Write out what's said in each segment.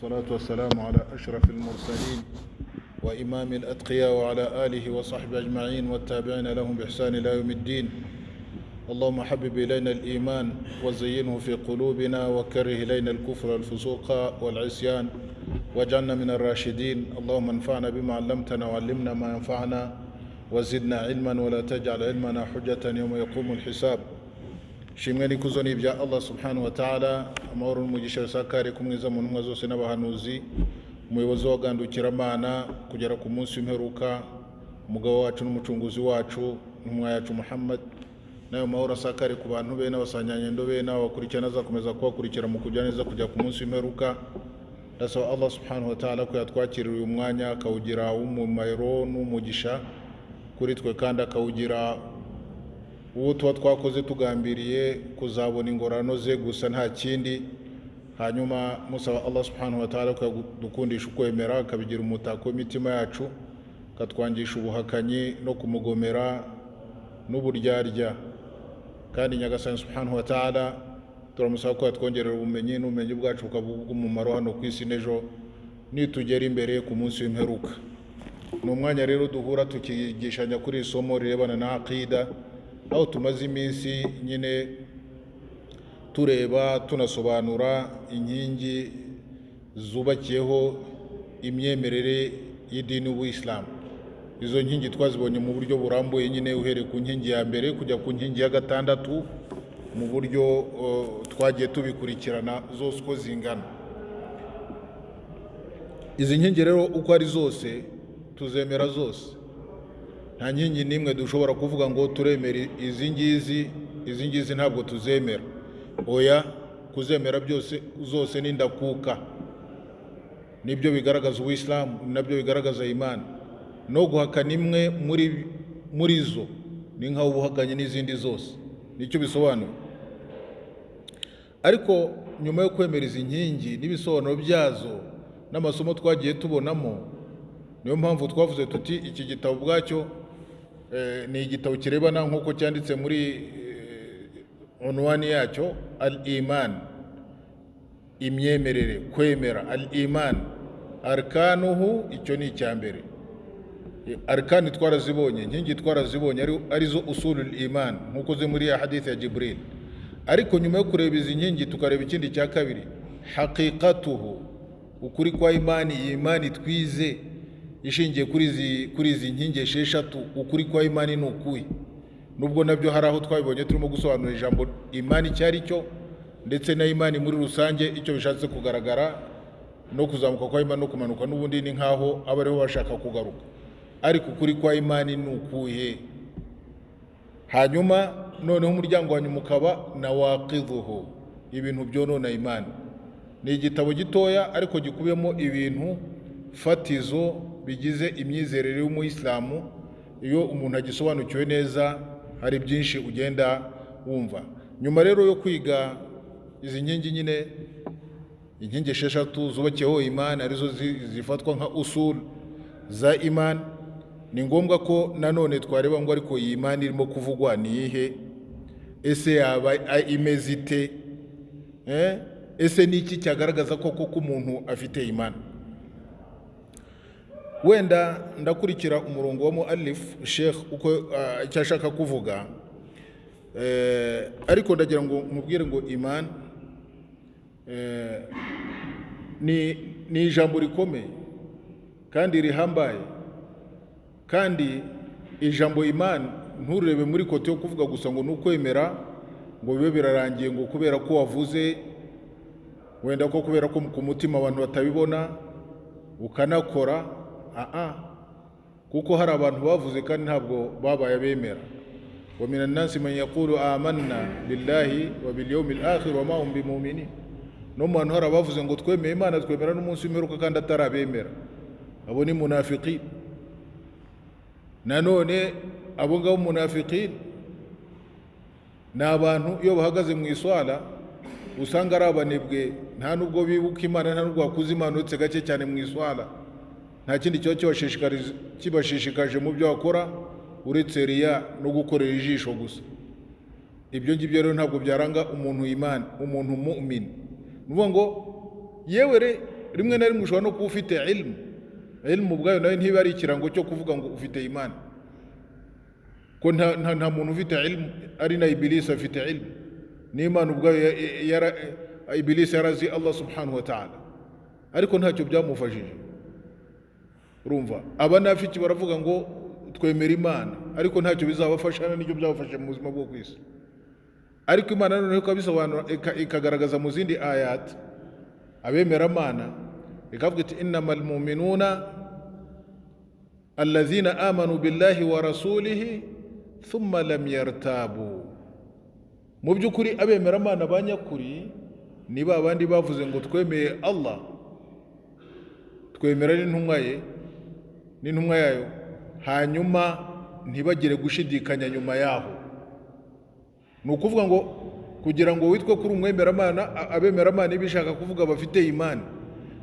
والصلاة والسلام على أشرف المرسلين وإمام الأتقياء وعلى آله وصحبه أجمعين والتابعين لهم بإحسان إلى يوم الدين. اللهم حبب إلينا الإيمان وزينه في قلوبنا وكره إلينا الكفر والفسوق والعصيان واجعلنا من الراشدين. اللهم انفعنا بما علمتنا وعلمنا ما ينفعنا وزدنا علما ولا تجعل علمنا حجة يوم يقوم الحساب. Shimwe n'ikuzo ni ibya Allah subhanahu wa ta'ala, amahoro n'umugisha sakare kumwiza mu ntumwa zose n'abahanuzi, umuyobozi w'agandukiramana kugera ku munsi w'imperuka, umugabo wacu n'umucunguzi wacu n'umwa yacu Muhammad, nayo mahoro sakare ku bantu be n'abasanyanyendo be n'abakurikirana azakomeza kubakurikira mu kujya neza kujya ku munsi w'imperuka. Ndasaba Allah subhanahu wa ta'ala ko yatwakirira uyu mwanya akawugira umumaro n'umugisha kuri twe kandi akawugira uwo tuba twakoze tugambiriye kuzabona ingorano ze gusa nta kindi. Hanyuma musaba Allah subhanahu wa ta'ala ko dukundisha ukwemera akabigira umutako w'imitima yacu, katwangisha ubuhakanyi no kumugomera n'uburyarya. Kandi Nyagasani subhanahu wa ta'ala turamusaba ko yatwongerera ubumenyi n'ubumenyi bwacu bukavuga umumaro hano ku isi n'ejo nitugera imbere ku munsi w'imperuka. Ni umwanya rero duhura tukigishanya kuri isomo rirebana na aqida, aho tumaze iminsi nyine tureba tunasobanura inkingi zubakiyeho imyemerere y'idini w'Islam. Izo nkingi twazibonye mu buryo burambuye nyine uhereye ku nkingi ya mbere kujya ku nkingi ya gatandatu mu buryo twagiye tubikurikirana zose uko zingana. Izi nkingi rero uko ari zose tuzemera zose, nta nkingi nimwe dushobora kuvuga ngo turemera izi ngizi ntabwo tuzemera. Oya, kuzemera byose zose ni ndakuka, nibyo bigaragaza uw'Islam, nabyo bigaragaza imani. No guhakana imwe muri zo ni nkaho ubuhakanye n'izindi zose, nicyo bisobanuye. Ariko nyuma yo kwemera izi nkingi n'ibisobanuro byazo n'amasomo twagiye tubonamo, niyo mpamvu twavuze tuti iki gitabo bwacyo ni igitabo kirebana nk'uko cyanditse muri unwani yacyo, al-iman, imyemerere, kwemera. Al-iman arkanuhu, icyo ni icya mbere. Arkani twarazibonye, inkingi twarazibonye arizo usulul iman nk'uko ziri muri ya hadith ya Jibril. Ariko nyuma yo kureba izi nkingi tukareba ikindi cya kabiri, haqiqatuhu, ukuri kwa imani, iyi imani twize ishingiye kuri izi nkingi esheshatu, ukuri kwa imani ni ukuhe. Nubwo nabyo hari aho twabibonye turimo gusobanura ijambo imani icyo ari cyo, ndetse na imani muri rusange icyo bishatse kugaragara, no kuzamuka kwa imani no kumanuka n'ubundi ni nkaho aba ariho bashaka kugaruka. Ariko ukuri kwa imani ni ukuhe. Hanyuma noneho umuryango wa nyuma ukaba nawaqidhuhu, ibintu byonona imani. Ni igitabo gitoya ariko gikubiyemo ibintu fatizo bigize imyizerere y'umuyisilamu. Iyo umuntu agisobanukiwe neza hari byinshi ugenda wumva. Nyuma rero yo kwiga izi nkingi nyine, inkingi esheshatu zubakiyeho imani arizo zifatwa nka usul za imani, ni ngombwa ko nanone twareba ngo ariko iyi imani irimo kuvugwa ni iyihe, ese yaba imeze ite, ese ni iki cyagaragaza koko ko umuntu afite imani. Wenda ndakurikira umurongo wa muallif Sheikh uko icyo ashaka kuvuga, ariko ndagira ngo mubwire ngo iman ni ijambo rikomeye kandi rihambaye. Kandi ijambo iman nturebe muri kote yo kuvuga gusa ngo nukwemera ngo bibe birarangiye, ngo kubera ko wavuze, wenda ko kubera ko ku mutima abantu batabibona ukanakora. Kuko hari abantu bavuze kandi ntabwo babaye bemera. Wa minan nasi man yaqulu amanna billahi wa bil yawmil akhir wa ma hum bimu'minin. No muntu hari abavuze ngo twemeye Imana, twemera n'umunsi w'imperuka kandi atarabemera. Abo ni munafiqin. Nanone abo ngabo munafiqin ni abantu iyo bahagaze mu iswala usanga ari abanebwe, nta nubwo bibuka Imana, nta nubwo bakuze Imana uretse gake cyane mu iswala. Nta kindi kiba kibashishikaje mu byo bakora uretse riya no gukorera ijisho gusa. Ibyo ngibyo rero ntabwo byaranga umuntu imani, umuntu mu'min. Nuvuga ngo yewe rimwe na rimwe ushobora no kuba ufite ilmu ubwayo nayo ntiba ari ikirango cyo kuvuga ngo ufite imani, ko nta muntu ufite ilmu ari na Ibilisi afite ilmu. N'Imana ubwayo Ibilisi yarazi Allah subhanahu wa ta'ala, ariko ntacyo byamufashije. Urumva abanafiki baravuga ngo twemera Imana, ariko ntacyo bizabafasha, n'icyo byabafasha mu buzima bwo kwisi. Ariko Imana noneho ikabisobanura ikagaragaza mu zindi ayat abemera Imana, ikavuga iti innamal mu'minuna alladhina amanu billahi wa rasulihi thumma lam yartabu. Mu by'ukuri abemera Imana banyakuri ni babandi bavuze ngo twemeye Allah, twemera n'intumwa yayo, hanyuma ntibagire gushidikanya nyuma yaho. Ni ukuvuga ngo kugira ngo witwe kuri umwemera Imana, abemera Imana bishaka kuvuga bafite imani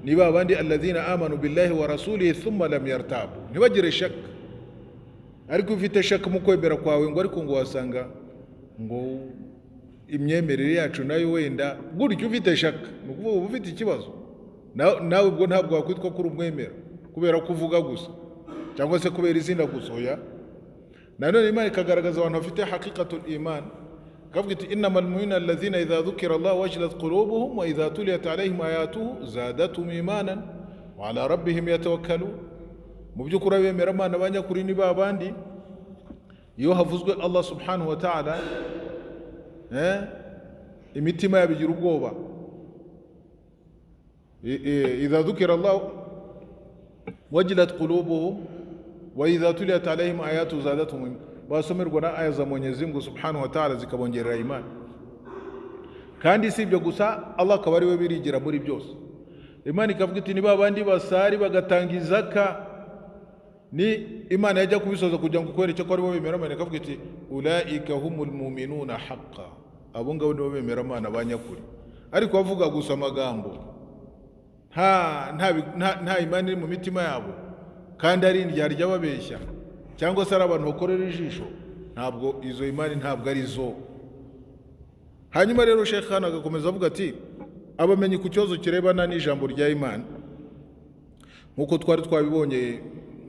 ni babandi alladhina amanu billahi wa rasulihi thumma lam yartabu, ntibagire shaka. Ariko ufite shaka mu kwemera kwawe ngo ariko ngo wasanga ngo imyemerere yacu nayo wenda gutyo, ufite shaka ni ukuvuga ufite ikibazo nawe ubwo ntabwo wakwitwa kuri umwemera kubera kuvuga gusa cyangwa se kubera izina gusa. Oya, nanone Imana ikagaragaza abantu bafite haqiqatul iman, kavuga iti innamal mu'minuna alladhina idha dhukira Allah wajilat qulubuhum wa idha tuliyat alayhim ayatuhu zadatuhum imanan wa ala rabbihim yatawakkalun. Mu by'ukuri abemera Imana banyakuri ni babandi iyo havuzwe Allah subhanahu wa ta'ala imitima yabigira ubwoba. idha dhukira Allah wajilat qulubuhum wa idha tuliyat alayhim ayatuhu zadatuhum, basomerwa na aya za Mwenyezi Mungu subhanahu wa ta'ala zikabongerera imani. Kandi si ibyo gusa, Allah akaba ari we birigira muri byose. Imana ikavuga iti ni babandi basari bagatanga izaka, ni Imana yajya kubisoza kugira ngo kwereke ko ari bo bemera Imana, ikavuga iti ulaika humul mu'minuna haqqan, abo ngabo ni bo bemera Imana banyakuri. Ariko bavuga gusa amagambo, nta imani iri mu mitima yabo, kandi ari indyarya babeshya, cyangwa se ari abantu bakorera ijisho, ntabwo izo imani ntabwo ari zo. Hanyuma rero Sheikh Khan agakomeza avuga ati abamenyi ku kibazo kirebana n'ijambo rya Imana, nk'uko twari twabibonye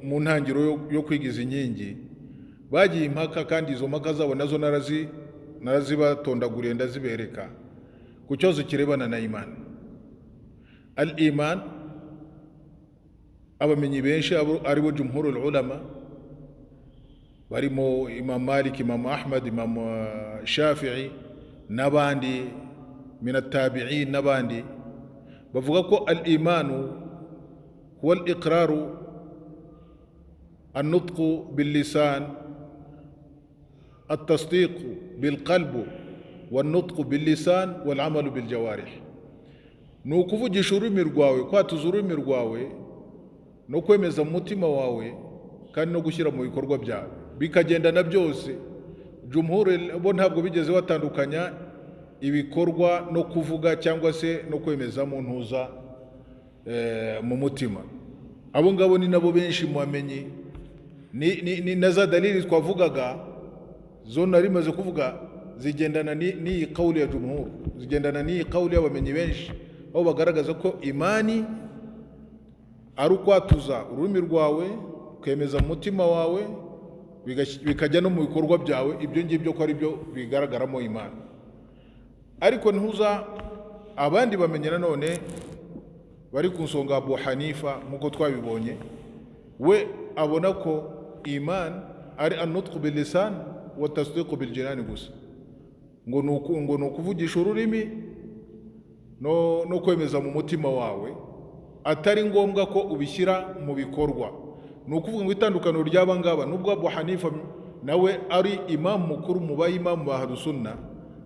mu ntangiro yo kwigiza inkingi, bagiye impaka, kandi izo mpaka zabo nazo narazibatondaguriye ndazibereka ku kibazo kirebana na Imana. Al-iman, abamenyi benshi aribo jumhurul ulama barimo Imam Malik, Imam Ahmad, Imam Shafi'i n'abandi minat tabi'in n'abandi, bavuga ko al-imanu huwa al-iqraru an-nutqu bil-lisan, at-tasdiqu bil-qalb wan-nutqu bil-lisan wal-amalu bil-jawarih. Ni ukuvugisha ururimi rwawe, kwatuza ururimi rwawe no kwemeza mu mutima wawe, kandi no gushyira mu bikorwa byawe bikagendana byose. Jumhuri bo ntabwo bigeze batandukanya ibikorwa no kuvuga cyangwa se no kwemeza mu ntuza mu mutima. Abo ngabo ni nabo benshi muamenyi ni na za dalili twavugaga zo narimaze kuvuga zigendana ni kauli ya jumhur, zigendana ni kauli y'abamenyi benshi, aho bagaragaza ko imani ari ukwatuza ururimi rwawe, kwemeza mu mutima wawe, bikajya no mu bikorwa byawe, ibyo ngibyo ko ari byo bigaragaramo imani. Ariko ntuza abandi bamenye nanone bari ku nsonga Abu Hanifa, nk'uko twabibonye, we abona ko iman ari an-nutqu bil lisan wa tasdiqu bil jinan gusa, ngo ni ukuvugisha ururimi no kwemeza mu mutima wawe, atari ngombwa ko ubishyira mu bikorwa. Ni ukuvuga ngo itandukaniro ry'aba ngaba, nubwo Abu Hanifa nawe ari imamu mukuru mu bayimamu ba Ahlus Sunna,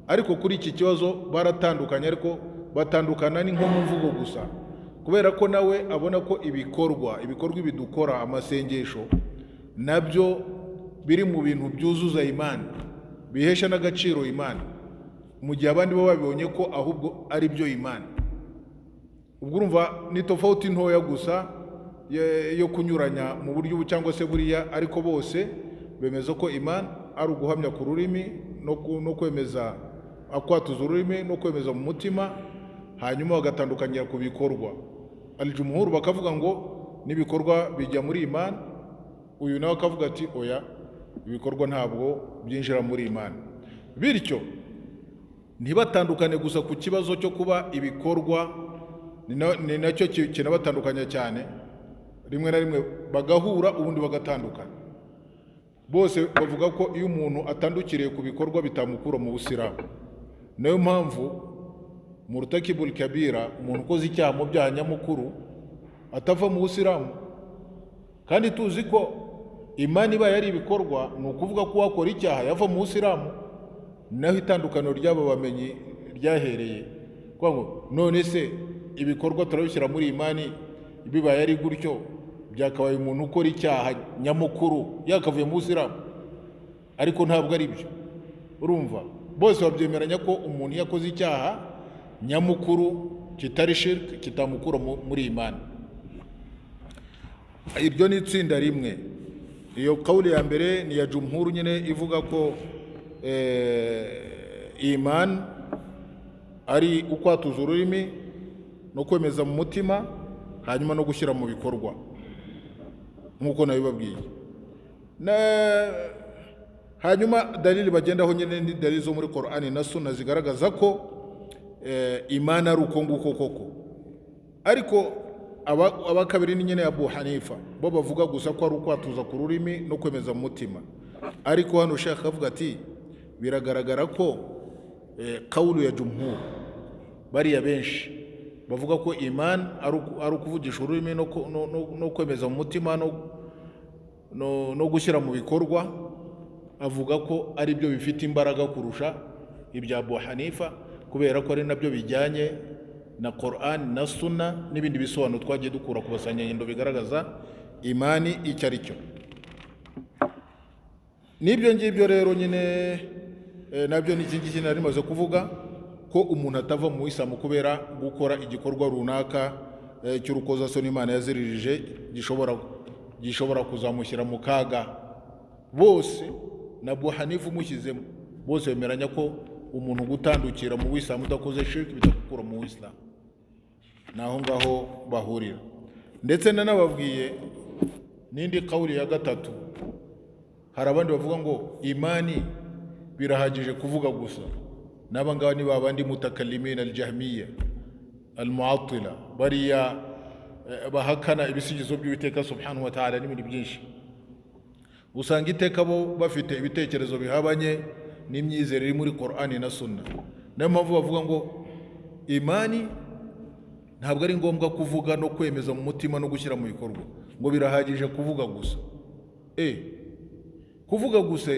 ariko kuri iki kibazo baratandukanye, ariko batandukana ni nko mu mvugo gusa, kubera ko nawe abona ko ibikorwa bidukora, amasengesho nabyo biri mu bintu byuzuza imani, bihesha n'agaciro imani, mu gihe abandi bo babibonye ko ahubwo ari byo imani. Ubwo urumva ni tofauti ntoya gusa yo kunyuranya mu buryo cyangwa se buriya, ariko bose bemeza ko imani ari uguhamya ku rurimi no kwemeza, akwatuza ururimi no kwemeza mu mutima, hanyuma bagatandukanyira ku bikorwa. aljumhur bakavuga ngo n'ibikorwa bijya muri imani, uyu nawe akavuga ati oya, ibikorwa ntabwo byinjira muri imani. Bityo ntibatandukane gusa ku kibazo cyo kuba ibikorwa, ni nacyo kinabatandukanya cyane, rimwe na rimwe bagahura ubundi bagatandukana. Bose bavuga ko iyo umuntu atandukiriye ku bikorwa bitamukura mu busilamu. Nayo mpamvu murtakibul kabira, umuntu ukoze icyaha mu byaha nyamukuru, atava mu busilamu. Kandi tuzi ko imani iba yari ibikorwa, ni ukuvuga ko wakora icyaha yava mu busilamu. Naho itandukaniro ry'aba bamenyi ryahereye ngo none se ibikorwa turabishyira muri imani, bibaye ari gutyo byakabaye umuntu ukora icyaha nyamukuru yakavuye mu busilamu, ariko ntabwo ari byo. Urumva, bose babyemeranya ko umuntu yakoze icyaha nyamukuru kitari shirk, kitamukura muri imani. Iryo ni itsinda rimwe. Iyo kauli ya mbere ni ya jumhuru nyine ivuga ko imani ari ukwatuza ururimi no kwemeza mu mutima, hanyuma no gushyira mu bikorwa nk'uko nabibabwiye. Hanyuma dalili bagendaho nyine ni dalili zo muri Qur'ani na Sunna zigaragaza ko imani ari uko nguko koko. Ariko abakabiri ni nyine Abu Hanifa, bo bavuga gusa ko ari ukwatuza ku rurimi no kwemeza mu mutima. Ariko hano Sheikh avuga ati biragaragara ko kaulu ya jumhur, bariya benshi bavuga ko imani ari ukuvugisha ururimi no kwemeza mu mutima no gushyira mu bikorwa. Avuga ko ari byo bifite imbaraga kurusha ibya Abu Hanifa, kubera ko ari nabyo bijyanye na Qur'an na Sunna n'ibindi bisobanuro twagiye dukura ku basanganyendo bigaragaza imani icyo ari cyo. N'ibyo ngibyo rero nyine nabyo ni ikindi kintu narimaze kuvuga, ko umuntu atava mu Isilamu kubera gukora igikorwa runaka cy'urukozasoni Imana yaziririje gishobora kuzamushyira mu kaga. Bose na Abu Hanifa umushyizemo, bose bemeranya ko umuntu gutandukira mu Isilamu udakoze shirk bitakukura mu Isilamu. Naho ngaho bahurira. Ndetse nanababwiye n'indi kauli ya gatatu. Hari abandi bavuga ngo imani birahagije kuvuga gusa. N'aba ngaba ni babandi mutakallimin al-jahmiyya al-mu'attila, bariya bahakana ibisigizo by'Uwiteka subhanahu wa ta'ala n'ibindi byinshi. Usanga iteka bo bafite ibitekerezo bihabanye n'imyizerere iri muri Qur'ani na Sunna. Niyo mpamvu bavuga ngo imani ntabwo ari ngombwa kuvuga no kwemeza mu mutima no gushyira mu bikorwa, ngo birahagije kuvuga gusa. Kuvuga gusa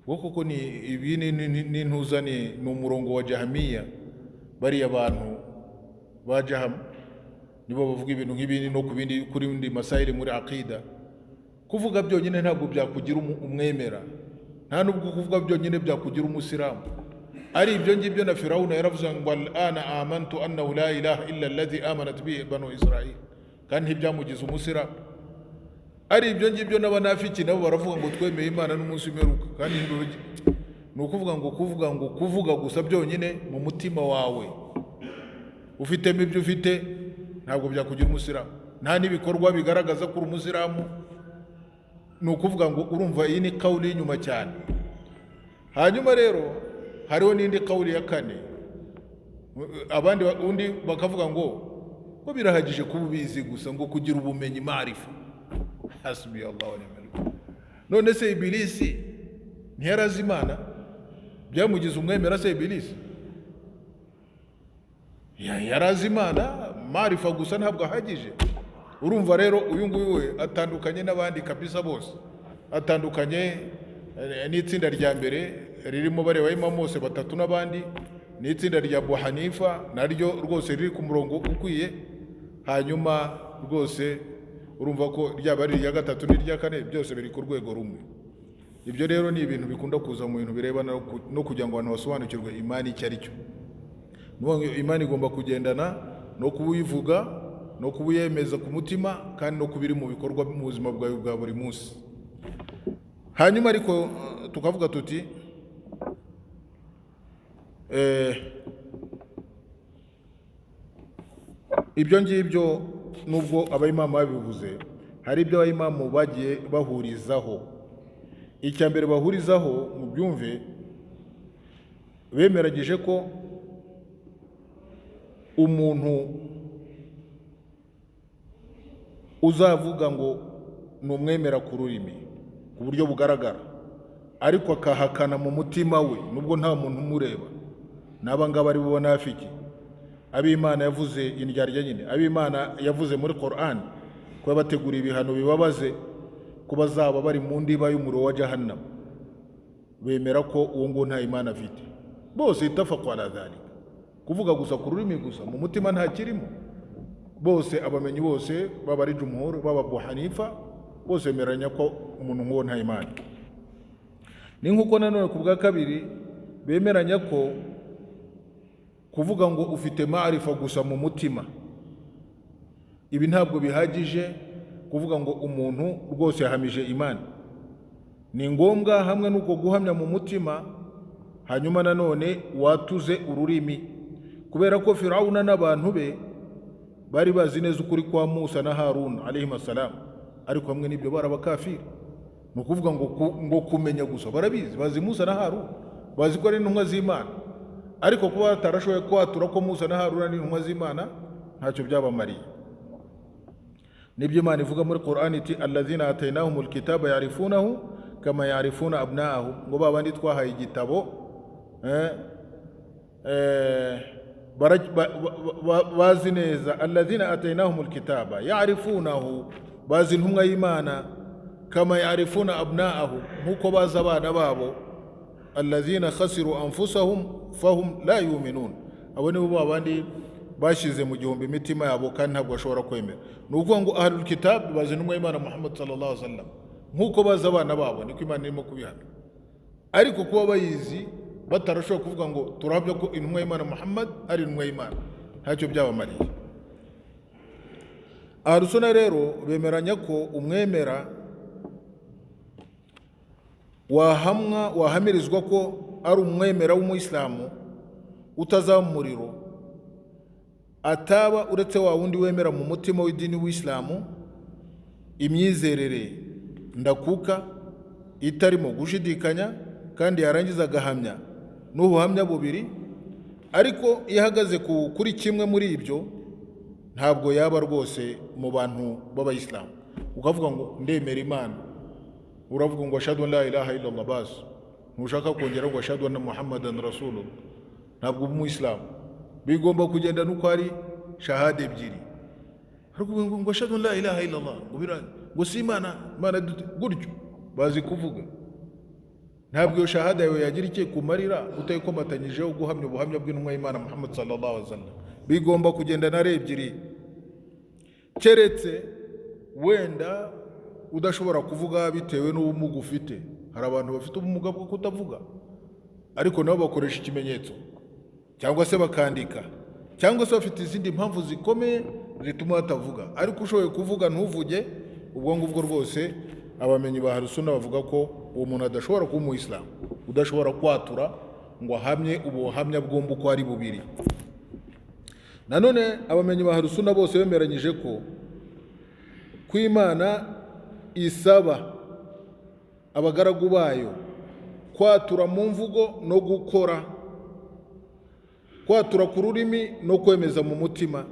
koko ni ibi ni ntuzani, ni umurongo wa Jahmiya. Bariya abantu ba Jaham nibo bavuga ibintu nk'ibindi no kuri bindi masayiri muri aqida. Kuvuga byonyine ntabwo byakugira umwemera, nta nubwo kuvuga byonyine byakugira umusilamu. Ari ibyo ngibyo na Firawuna yaravuze ngo al'ana amantu annahu la ilaha illa alladhi amanat bihi banu Israil, kandi ntibyamugize umusilamu. Ari ibyo ngibyo n'abanafiki nabo baravuga ngo twemeye Imana n'umunsi w'imperuka, kandi ni ukuvuga ngo kuvuga gusa byonyine mu mutima wawe ufitemo ibyo ufite ntabwo byakugira umusilamu. Nta n'ibikorwa bigaragaza ko uri umusilamu. Ni ukuvuga ngo urumva iyi ni kauli y'inyuma cyane. Hanyuma rero hariho n'indi kauli ya kane, undi bakavuga ngo birahagije kuba ubizi gusa, ngo kugira ubumenyi marifa. Hasbi Allah wa ni'mal wakeel. None se Ibilisi ntiyarazi Imana byamugize umwemera? Se Ibilisi yarazi Imana, marifa gusa ntabwo ahagije. Urumva rero uyu nguyu we atandukanye n'abandi kabisa, bose atandukanye n'itsinda rya mbere ririmo bareba Imam Mose batatu n'abandi, n'itsinda rya Abu Hanifa naryo rwose riri ku murongo ukwiye. Hanyuma rwose urumva ko ryaba ari irya gatatu n'irya kane byose biri ku rwego rumwe. Ibyo rero ni ibintu bikunda kuza mu bintu birebana no kugira ngo abantu basobanukirwe imani icyo ari cyo. Imani igomba kugendana no kuyivuga no kubuyemeza ku mutima, kandi no kubiri mu bikorwa mu buzima bwawe bwa buri munsi. Hanyuma ariko tukavuga tuti ibyo ngibyo nubwo abayimamu babivuze, hari ibyo abayimamu bagiye bahurizaho. Icya mbere bahurizaho mu byumve, bemeranyije ko umuntu uzavuga ngo ni umwemera ku rurimi ku buryo bugaragara, ariko akahakana mu mutima we nubwo nta muntu umureba, n'aba ngaba ari bo banafiki, ab'Imana yavuze indyarya nyine, ab'Imana yavuze muri Qur'an ko yabategura ibihano bibabaze ko bazaba bari mu ndiba y'umuriro wa Jahannam. Bemera ko uwo ngo nta Imana afite. Bose itafaqu ala dhalika, kuvuga gusa ku rurimi gusa, mu mutima nta kirimo. Bose abamenyi bose baba ari jumhur, baba Abu Hanifa, bose bemeranya ko umuntu ngo nta Imana. Ni nkuko nanone ku bwa kabiri bemeranya ko kuvuga ngo ufite maarifa gusa mu mutima, ibi ntabwo bihagije kuvuga ngo umuntu rwose yahamije Imana. Ni ngombwa hamwe n'uko guhamya mu mutima, hanyuma nanone watuze ururimi, kubera ko Firawuna n'abantu be bari bazi neza ukuri kwa Musa na Harun alayhi salam, ariko hamwe n'ibyo barabakafiri. Ni ukuvuga ngo kumenya gusa barabizi, bazi Musa na Harun, bazi ko ari intumwa z'Imana, ariko kuba batarashoboye kwatura ko Musa na Harun ari intumwa z'Imana ntacyo byabamariye. Nibyo Imana ivuga muri Qur'an iti alladhina atainahumul kitaba ya'rifunahu kama ya'rifuna abna'ahum, ngo babandi twahaye igitabo bazi neza, alladhina atainahumul kitaba ya'rifunahu, bazi intumwa y'Imana, kama ya'rifuna abna'ahum, nkuko bazi abana babo, alladhina khasiru anfusahum fahum la yu'minun, abo ni bo babandi bashize mu gihumbi imitima yabo kandi ntabwo bashobora kwemera. Ni ukuvuga ngo ahlul kitab bazi intumwa y'Imana Muhammad sallallahu alaihi wasallam nkuko bazi abana babo, niko Imana irimo kubihana. Ariko kuba bayizi batarashobora kuvuga ngo turahabya ko intumwa y'Imana Muhammad ari intumwa y'Imana, ntacyo byabamariye. Ahlus-Sunna rero bemeranya ko umwemera wahamirizwa ko ari umwemera w'umuyisilamu utazaba mu muriro, ataba uretse wa wundi wemera mu mutima w'idini w'Islamu imyizerere ndakuka itarimo gushidikanya, kandi yarangiza agahamya n'ubuhamya bubiri, ariko iyo ahagaze kuri kimwe muri ibyo ntabwo yaba rwose mu bantu b'abayisilamu. Ukavuga ngo ndemera Imana, uravuga ngo ashhadu an la ilaha illallah bas, ntushaka kongera ngo ashhadu anna Muhammadan rasulullah, ntabwo umuyisilamu. Bigomba kugenda nuko ari shahada ebyiri, ariko ngo ashhadu an la ilaha illallah, ngo si Imana gutyo bazi kuvuga. Ntabwo iyo shahada yawe yagira icyo kumarira utayikomatanyijeho guhamya ubuhamya bw'intumwa y'Imana Muhammad sallallahu alaihi wasallam. Bigomba kugenda na ebyiri, keretse wenda udashobora kuvuga bitewe n'ubumuga ufite. Hari abantu bafite ubumuga bwo kutavuga, ariko nabo bakoresha ikimenyetso cyangwa se bakandika, cyangwa se bafite izindi mpamvu zikomeye zituma batavuga. Ariko ushoboye kuvuga ntuvuge, ubwo ngubwo rwose abamenyi ba Ahlus-Sunna bavuga ko uwo muntu adashobora kuba umuyisilamu, udashobora kwatura ngo ahamye ubuhamya bwombi uko ari bubiri. Nanone abamenyi ba Ahlus-Sunna bose bemeranyije ko Imana isaba abagaragu bayo kwatura mu mvugo no gukora, kwatura ku rurimi no kwemeza mu mutima.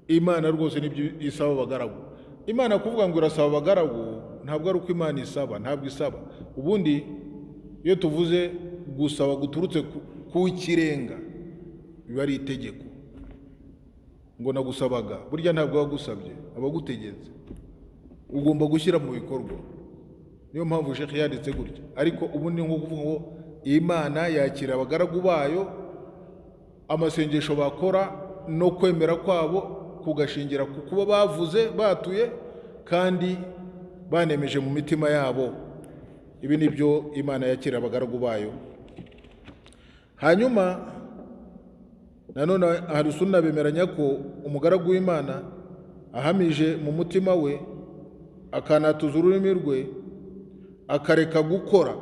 Imana rwose nibyo isaba abagaragu. Imana kuvuga ngo irasaba abagaragu ntabwo ari uko Imana isaba, ntabwo isaba. Ubundi iyo tuvuze gusaba guturutse ku kirenga biba ari itegeko, ngo nagusabaga, burya ntabwo wagusabye, abagutegetse ugomba gushyira mu bikorwa. Niyo mpamvu Sheikh yanditse gutya. Ariko ubundi nko kuvuga ngo Imana yakira abagaragu bayo, amasengesho bakora no kwemera kwabo kugashingira ku kuba bavuze batuye kandi banemeje mu mitima yabo. Ibi nibyo Imana yakira abagaragu bayo. Hanyuma nanone Ahlus-Sunna bemeranya ko umugaragu w'Imana ahamije mu mutima we, akanatuza ururimi rwe, akareka gukora,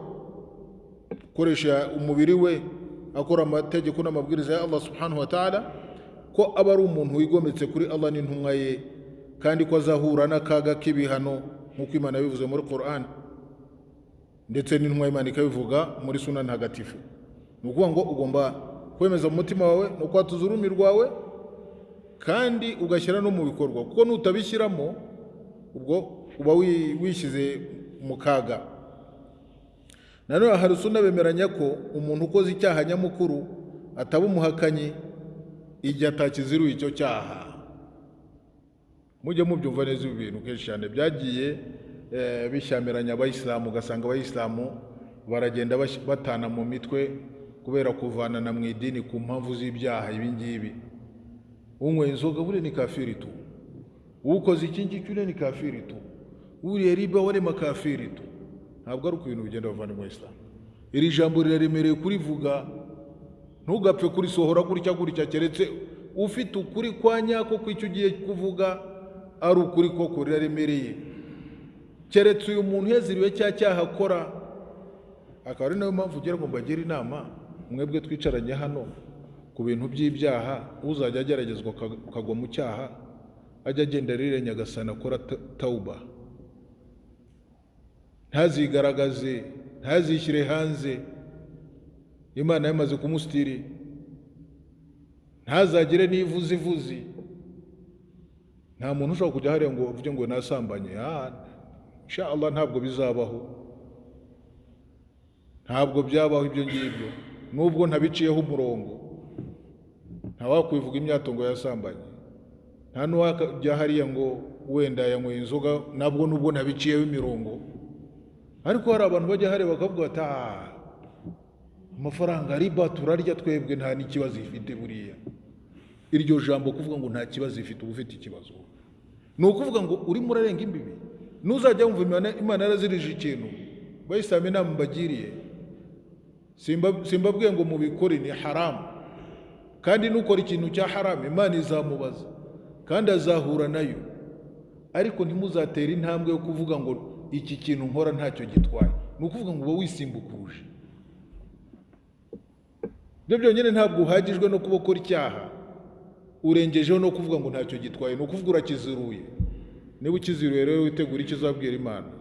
koresha umubiri we akora amategeko n'amabwiriza ya Allah subhanahu wa ta'ala, ko aba ari umuntu wigometse kuri Allah n'intumwa ye kandi ko azahura n'akaga k'ibihano nk'uko Imana yabivuze muri Qur'an ndetse n'intumwa y'Imana ikabivuga muri Sunan Ntagatifu. Ni ukuvuga ngo ugomba kwemeza mu mutima wawe no kwatuza ururimi rwawe kandi ugashyira no mu bikorwa, kuko nutabishyiramo ubwo uba wishyize mu kaga. Nanone hari sunna bemeranya ko umuntu ukoze icyaha nyamukuru ataba umuhakanyi igihe atakiziruye icyo cyaha. Mujye mubyumva neza ibi bintu kenshi cyane byagiye bishyamiranya abayisilamu, ugasanga abayisilamu baragenda batana mu mitwe kubera kuvanana mu idini ku mpamvu z'ibyaha ibi ngibi. Unywe inzoga bure ni kafiri tu, ukoze iki ngiki ure ni kafiri tu, uriye riba wari makafiri tu. Ntabwo ari uko ibintu bigenda bavana mu Islam. Iri jambo riraremereye kurivuga, ntugapfe kurisohora gutya keretse ufite ukuri kwa nyako ko icyo ugiye kuvuga ari ukuri koko riraremereye. Keretse uyu muntu yaziriwe cya cyaha akora, akaba ari nayo mpamvu ugira ngo mbagire inama mwebwe twicaranye hano ku bintu by'ibyaha, uzajya ageragezwa akagwa mu cyaha ajya agenda rire Nyagasani akora tauba, ntazigaragaze, ntazishyire hanze, Imana yamaze kumusitiri, ntazagire n'ivuzi. Nta muntu ushobora kujya hariya ngo uvuge ngo nasambanye. Insha Allah ntabwo bizabaho, ntabwo byabaho ibyo ngibyo, nubwo ntabiciyeho umurongo. Ntawakwivuga imyato ngo yasambanye, nta n'uwajya hariya ngo wenda yanyweye inzoga nubwo ntabiciyeho imirongo. Ariko hari abantu bajya hariya bakavuga bati amafaranga riba turarya twebwe nta n'ikibazo ifite. Buriya iryo jambo kuvuga ngo nta kibazo ifite, uba ufite ikibazo. Ni ukuvuga ngo urimo urarenga imbibi. Nuzajya wumva Imana yarazirije ikintu, bayisame inama mbagiriye, simbabwiye ngo mubikore, ni haramu. Kandi nukora ikintu cya haramu Imana izamubaza kandi azahura nayo. Ariko ntimuzatera intambwe yo kuvuga ngo iki kintu nkora ntacyo gitwaye. Ni ukuvuga ngo uba wisimbukuje. Ibyo byonyine ntabwo uhagijwe no kuba ukora icyaha, urengejeho no kuvuga ngo ntacyo gitwaye. Ni ukuvuga urakiziruye. Niba ukiziruye rero witegura icyo uzabwira Imana.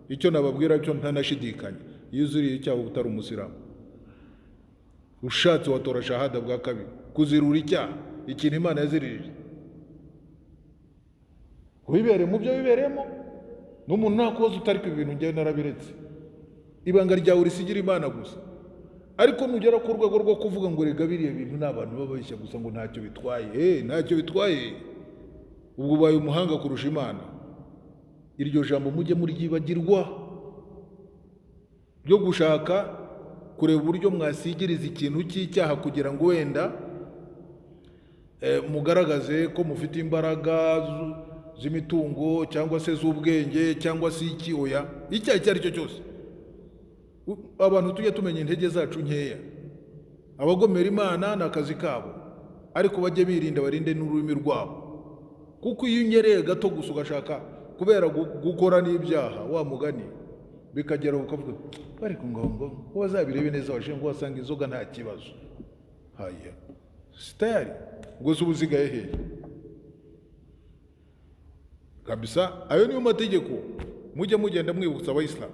Icyo nababwira cyo ntanashidikanya, iyo uzuriye icyaha uba utari umusilamu. Ushatse watora shahada bwa kabiri. Kuzirura icyaha ikintu Imana yaziririje, wibere mu byo wiberemo. N'umuntu nakoze utari ku bintu njye narabiretse. Ibanga ryawe urisigira Imana gusa. Ariko nugera ku rwego rwo kuvuga ngo rega biriya bintu n'abantu babeshya gusa ngo ntacyo bitwaye, ntacyo bitwaye, ubwo ubaye umuhanga kurusha Imana. Iryo jambo mujye muryibagirwa byo gushaka kureba uburyo mwasigiriza ikintu cy'icyaha kugira ngo wenda mugaragaze ko mufite imbaraga z'imitungo cyangwa se z'ubwenge cyangwa se iki. Oya, icyaha icyo ari cyo cyose. Abantu tujye tumenya intege zacu nkeya. Abagomera Imana ni akazi kabo, ariko bajye birinda, barinde n'ururimi rwabo, kuko iyo unyereye gato gusa ugashaka kubera gukora n'ibyaha wa mugani bikagera ukavuga bari kungongo wazabirebe neza washe ngo wasanga inzoga nta kibazo. Haya stari ngo zubuzigaye he kabisa. Ayo niyo mategeko mujye mugenda mwibutsa abayisilamu.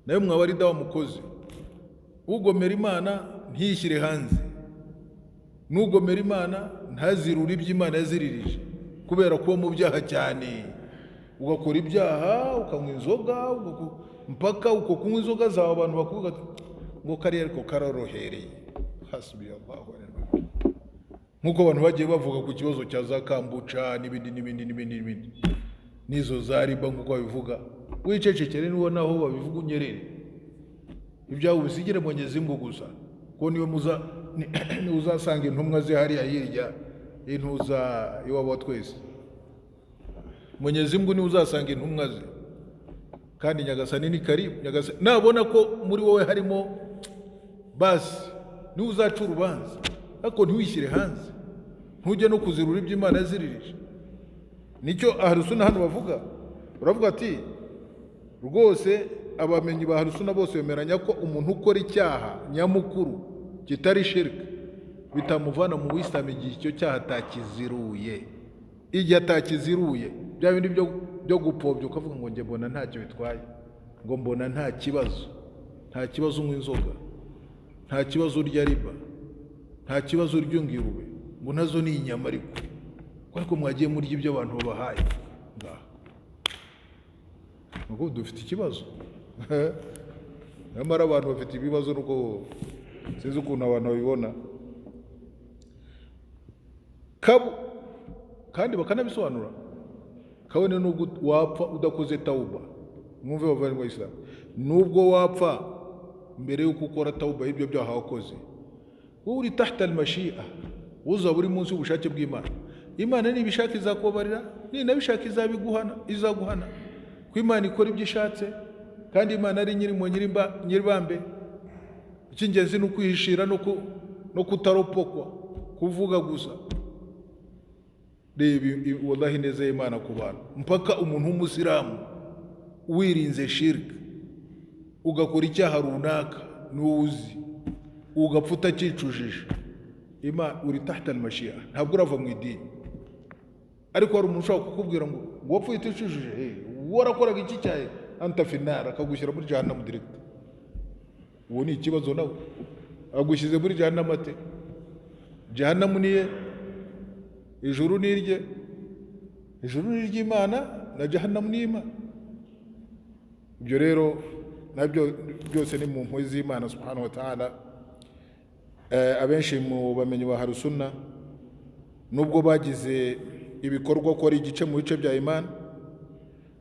Nayo mwabari dawa mukozi, ugomera Imana ntiyishyire hanze, nugomera Imana ntazirure iby'Imana yaziririje kubera kuba mu byaha cyane. Ugakora ibyaha, ukanywa inzoga, mpaka uko kunywa inzoga zawe abantu bakuvuga ngo kariya ariko karorohereye. Hasbi Allahu wa ni'mal wakeel. Nkuko abantu bagiye bavuga ku kibazo cya za kambuca n'ibindi nizo zariba nkuko babivuga. Wicecekere nubona aho babivuga unyerere. Ibyawe ubisigire Mwenyezi Mungu gusa, ko niwe uzasanga intumwa ze hariya hirya intuza iwabo twese. Mwenyezi Mungu niwe uzasanga intumwa ze, kandi Nyagasani ni karibu. Nyagasani nabona ko muri wowe harimo basi niwe uzaca urubanza, ariko ntiwishyire hanze, ntujye no kuzirura iby'Imana yaziririje. Nicyo Ahlus-Sunnah hano bavuga. Uravuga ati rwose abamenyi ba Ahlus-Sunnah bose bemeranya ko umuntu ukora icyaha nyamukuru kitari shirk bitamuvana mu Islam igihe icyo cyaha atakiziruye. Igihe atakiziruye bya bindi byo gupfobya ukavuga ngo nge mbona ntacyo bitwaye, ngo mbona nta kibazo unywa inzoga, nta kibazo urya riba, nta kibazo urya ingurube, ngo nazo ni inyama ariko mwagiye murya ibyo abantu babahaye ngaha, ngo dufite ikibazo. Nyamara abantu bafite ibibazo nuko sinzi ukuntu abantu babibona kandi bakanabisobanura. Kabone nubwo wapfa udakoze tauba, mwumve bavanye mu Islam, nubwo wapfa mbere yuko ukora tauba y'ibyo byaha wakoze, wowe uri tahta al-mashi'a, uzaba uri munsi y'ubushake bw'Imana. Imana nibishaka izakubabarira, ninabishaka izaguhana. Ko Imana ikora ibyo ishatse, kandi Imana ari nyiribambe. Icy'ingenzi ni ukwihishira no kutaropokwa, kuvuga gusa. Reba wallahi neza y'Imana ku bantu, mpaka umuntu w'umusilamu wirinze shirk ugakora icyaha runaka n'uzi ugapfa utakicujije, Imana uri tahta al-mashi'a, ntabwo urava mu idini. Ariko hari umuntu ushobora kukubwira ngo wapfuye uticujije, warakoraga iki cyahe, anta fi nar, akagushyira muri jahannam direct. Uwo ni ikibazo nawe, agushyize muri jahannam ate? Jahannam niye, ijuru nirye, ijuru niry'Imana na jahannam ni Imana. Ibyo rero nabyo byose ni mu mpuhwe z'Imana subhanahu wa ta'ala. Abenshi mu bamenyi ba Harusunna nubwo bagize ibikorwa ko ari igice mu bice bya Imana,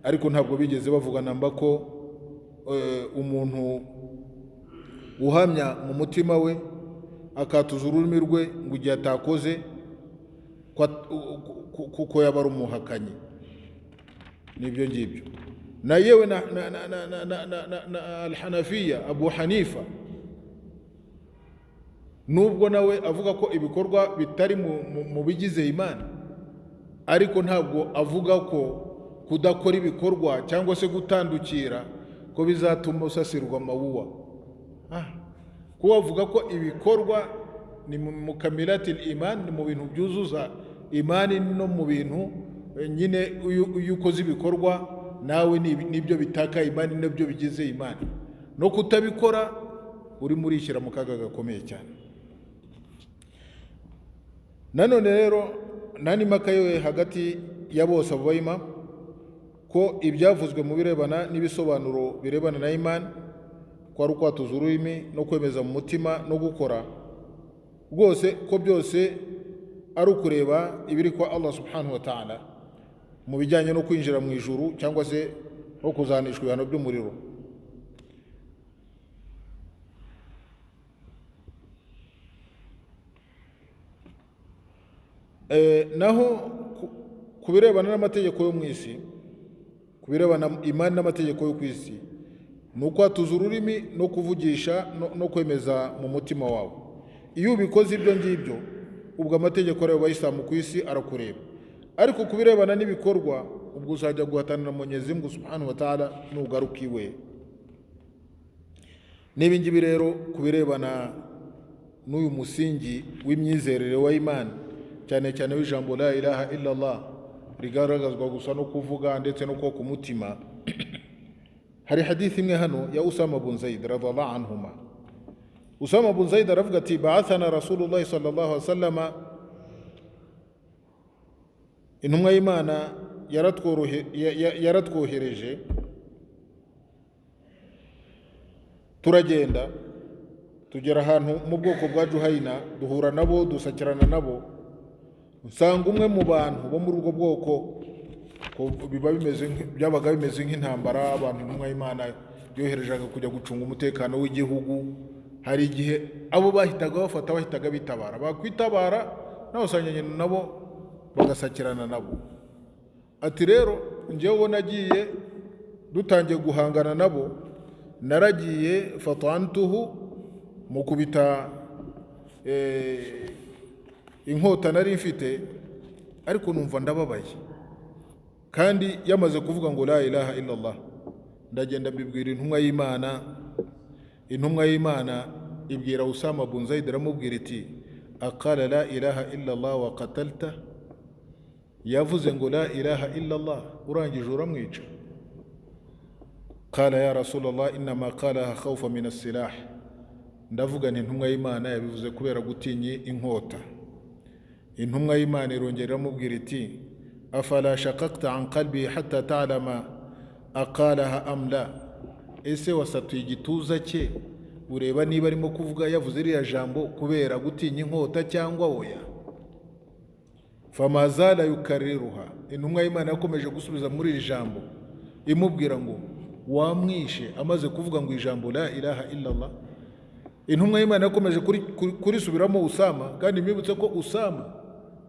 ariko ntabwo bigeze bavuga namba ko umuntu uhamya mu mutima we akatuza ururimi rwe ngo igihe atakoze kuko yaba ari umuhakanyi. Nibyo ngibyo. Na yewe na al-Hanafiya, Abu Hanifa, nubwo nawe avuga ko ibikorwa bitari mu bigize Imana, ariko ntabwo avuga ko kudakora ibikorwa cyangwa se gutandukira ko bizatuma usasirwa amawuwa. Kuba avuga ko ibikorwa ni mu kamilati iman, ni mu bintu byuzuza imani, no mu bintu nyine iyo ukoze ibikorwa nawe nibyo bitaka imani, nibyo bigize imani. No kutabikora uri murishyira mu kaga gakomeye cyane. Nanone rero nani makayo hagati ya bose abo bayima ko ibyavuzwe mu birebana n'ibisobanuro birebana na imani, ko ari ukwatuza ururimi no kwemeza mu mutima no gukora rwose, ko byose ari ukureba ibiri kwa Allah subhanahu wa ta'ala mu bijyanye no kwinjira mu ijuru cyangwa se no kuzanishwa ibihano by'umuriro. Naho kubirebana n'amategeko yo mu isi, kubirebana imani n'amategeko yo ku isi, ni ukwatuza ururimi no kuvugisha no kwemeza mu mutima wawe. Iyo ubikoze ibyo ngibyo, ubwo amategeko y'Abayisilamu ku isi arakureba. Ariko kubirebana n'ibikorwa, ubwo uzajya guhatanira Mwenyezi Mungu subhanahu wa ta'ala nugaruka iwe. Nibi ngibi rero kubirebana n'uyu musingi w'imyizerere wa imani, cyane cyane w'ijambo la ilaha illa Allah, rigaragazwa gusa no kuvuga ndetse no ku mutima. Hari hadithi imwe hano ya Usama bin Zaid radhiallahu anhuma. Usama bin Zaid aravuga ati ba'athana Rasulullah sallallahu alaihi wasallam, intumwa y'Imana yaratwohereje, turagenda tugera ahantu mu bwoko bwa Juhayna, duhura nabo dusakirana nabo, usanga umwe mu bantu bo muri urwo bwoko byabaga bimeze nk'intambara. Abantu intumwa y'Imana yoherejaga kujya gucunga umutekano w'igihugu. Hari igihe abo bahitaga bitabara, bakwitabara nawe usanganye nabo bagasakirana nabo. Ati rero njyewe nagiye dutangiye guhangana nabo, naragiye fatantuhu mu kubita inkota nari mfite, ariko numva ndababaye. Kandi yamaze kuvuga ngo la ilaha illa Allah, ndagenda mbibwira intumwa y'Imana. Intumwa y'Imana ibwira Usama bin Zaid, aramubwira iti أقال لا إله إلا الله وقتلته yavuze ngo la ilaha illallah urangije uramwica qala ya rasulallah innama qalaha khawfa min as-silah ndavuga nti intumwa y'Imana yabivuze kubera gutinye inkota intumwa y'Imana irongera mubwira iti afala shaqaqta an qalbi hatta ta'lama aqalaha am la ese wasatuye igituza cye ureba niba arimo kuvuga yavuze iriya jambo kubera gutinya inkota cyangwa oya famazala yukariruha intumwa y'Imana yakomeje gusubiza muri iri jambo imubwira ngo wamwishe amaze kuvuga ngo ijambo la ilaha illallah intumwa y'Imana yakomeje kurisubiramo Usama kandi mwibutse ko Usama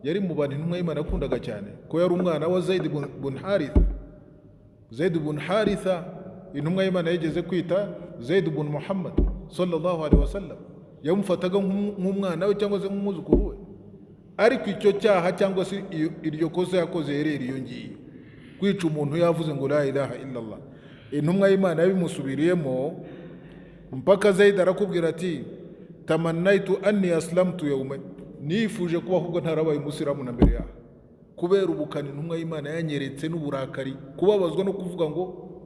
yari mu bantu intumwa y'Imana yakundaga cyane ko yari umwana wa Zaid ibn Haritha Zaid ibn Haritha intumwa y'Imana yigeze kwita Zaid ibn Muhammad sallallahu alaihi wasallam yamufataga nk'umwana we cyangwa se nk'umuzukuru we ariko icyo cyaha cyangwa se iryo kosa yakoze yerera iyo ngiye kwica umuntu yavuze ngo la ilaha illallah intumwa y'Imana yabimusubiriyemo mpaka Zaid arakubwira ati tamannaitu anni aslamtu yawma nifuje kuba ahubwo ntarabaye umusiramu na mbere yaho kubera ubukana intumwa y'Imana yanyeretse n'uburakari kubabazwa no kuvuga ngo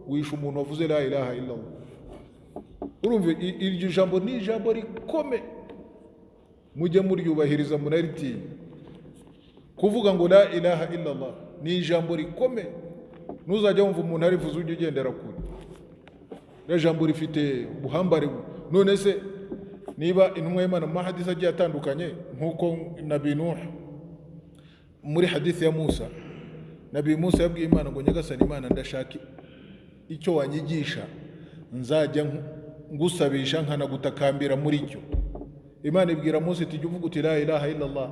wisha umuntu wavuze la ilaha illallah urumva iryo jambo ni jambo rikome mujye muryubahiriza munariti kuvuga ngo la ilaha illallah ni jambo rikome ntuzajya wumva umuntu arivuze ujye ugendera kure na jambo rifite buhambare none se niba intumwa y'Imana mu hadisi agiye atandukanye nkuko Nabi Nuh muri hadisi ya Musa Nabi Musa yabwiye Imana ngo nyagasani Imana ndashaka icyo wanyigisha nzajya ngusabisha nkanagutakambira muri cyo Imana ibwira Musa iti jya uvuga uti la ilaha illallah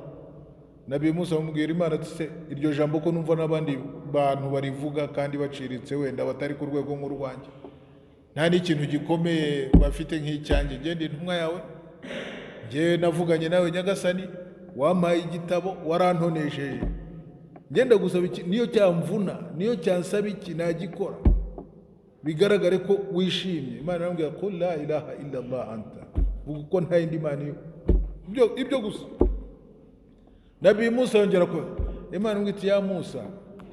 Nabi Musa amubwira Imana ati se iryo jambo ko numva n'abandi bantu barivuga kandi baciritse wenda batari ku rwego nk'urwanjye nta n'ikintu gikomeye bafite nk'icyanjye ngende intumwa yawe nge navuganye nawe nyagasani wampaye igitabo warantonesheje ngenda gusaba iki niyo cyamvuna niyo cyansaba iki nagikora bigaragare ko wishimye Imana irambwira ko la ilaha illallah anta uko nta yindi Imana ibyo gusa Nabi Musa yongera ko Imana ngwiti ya Musa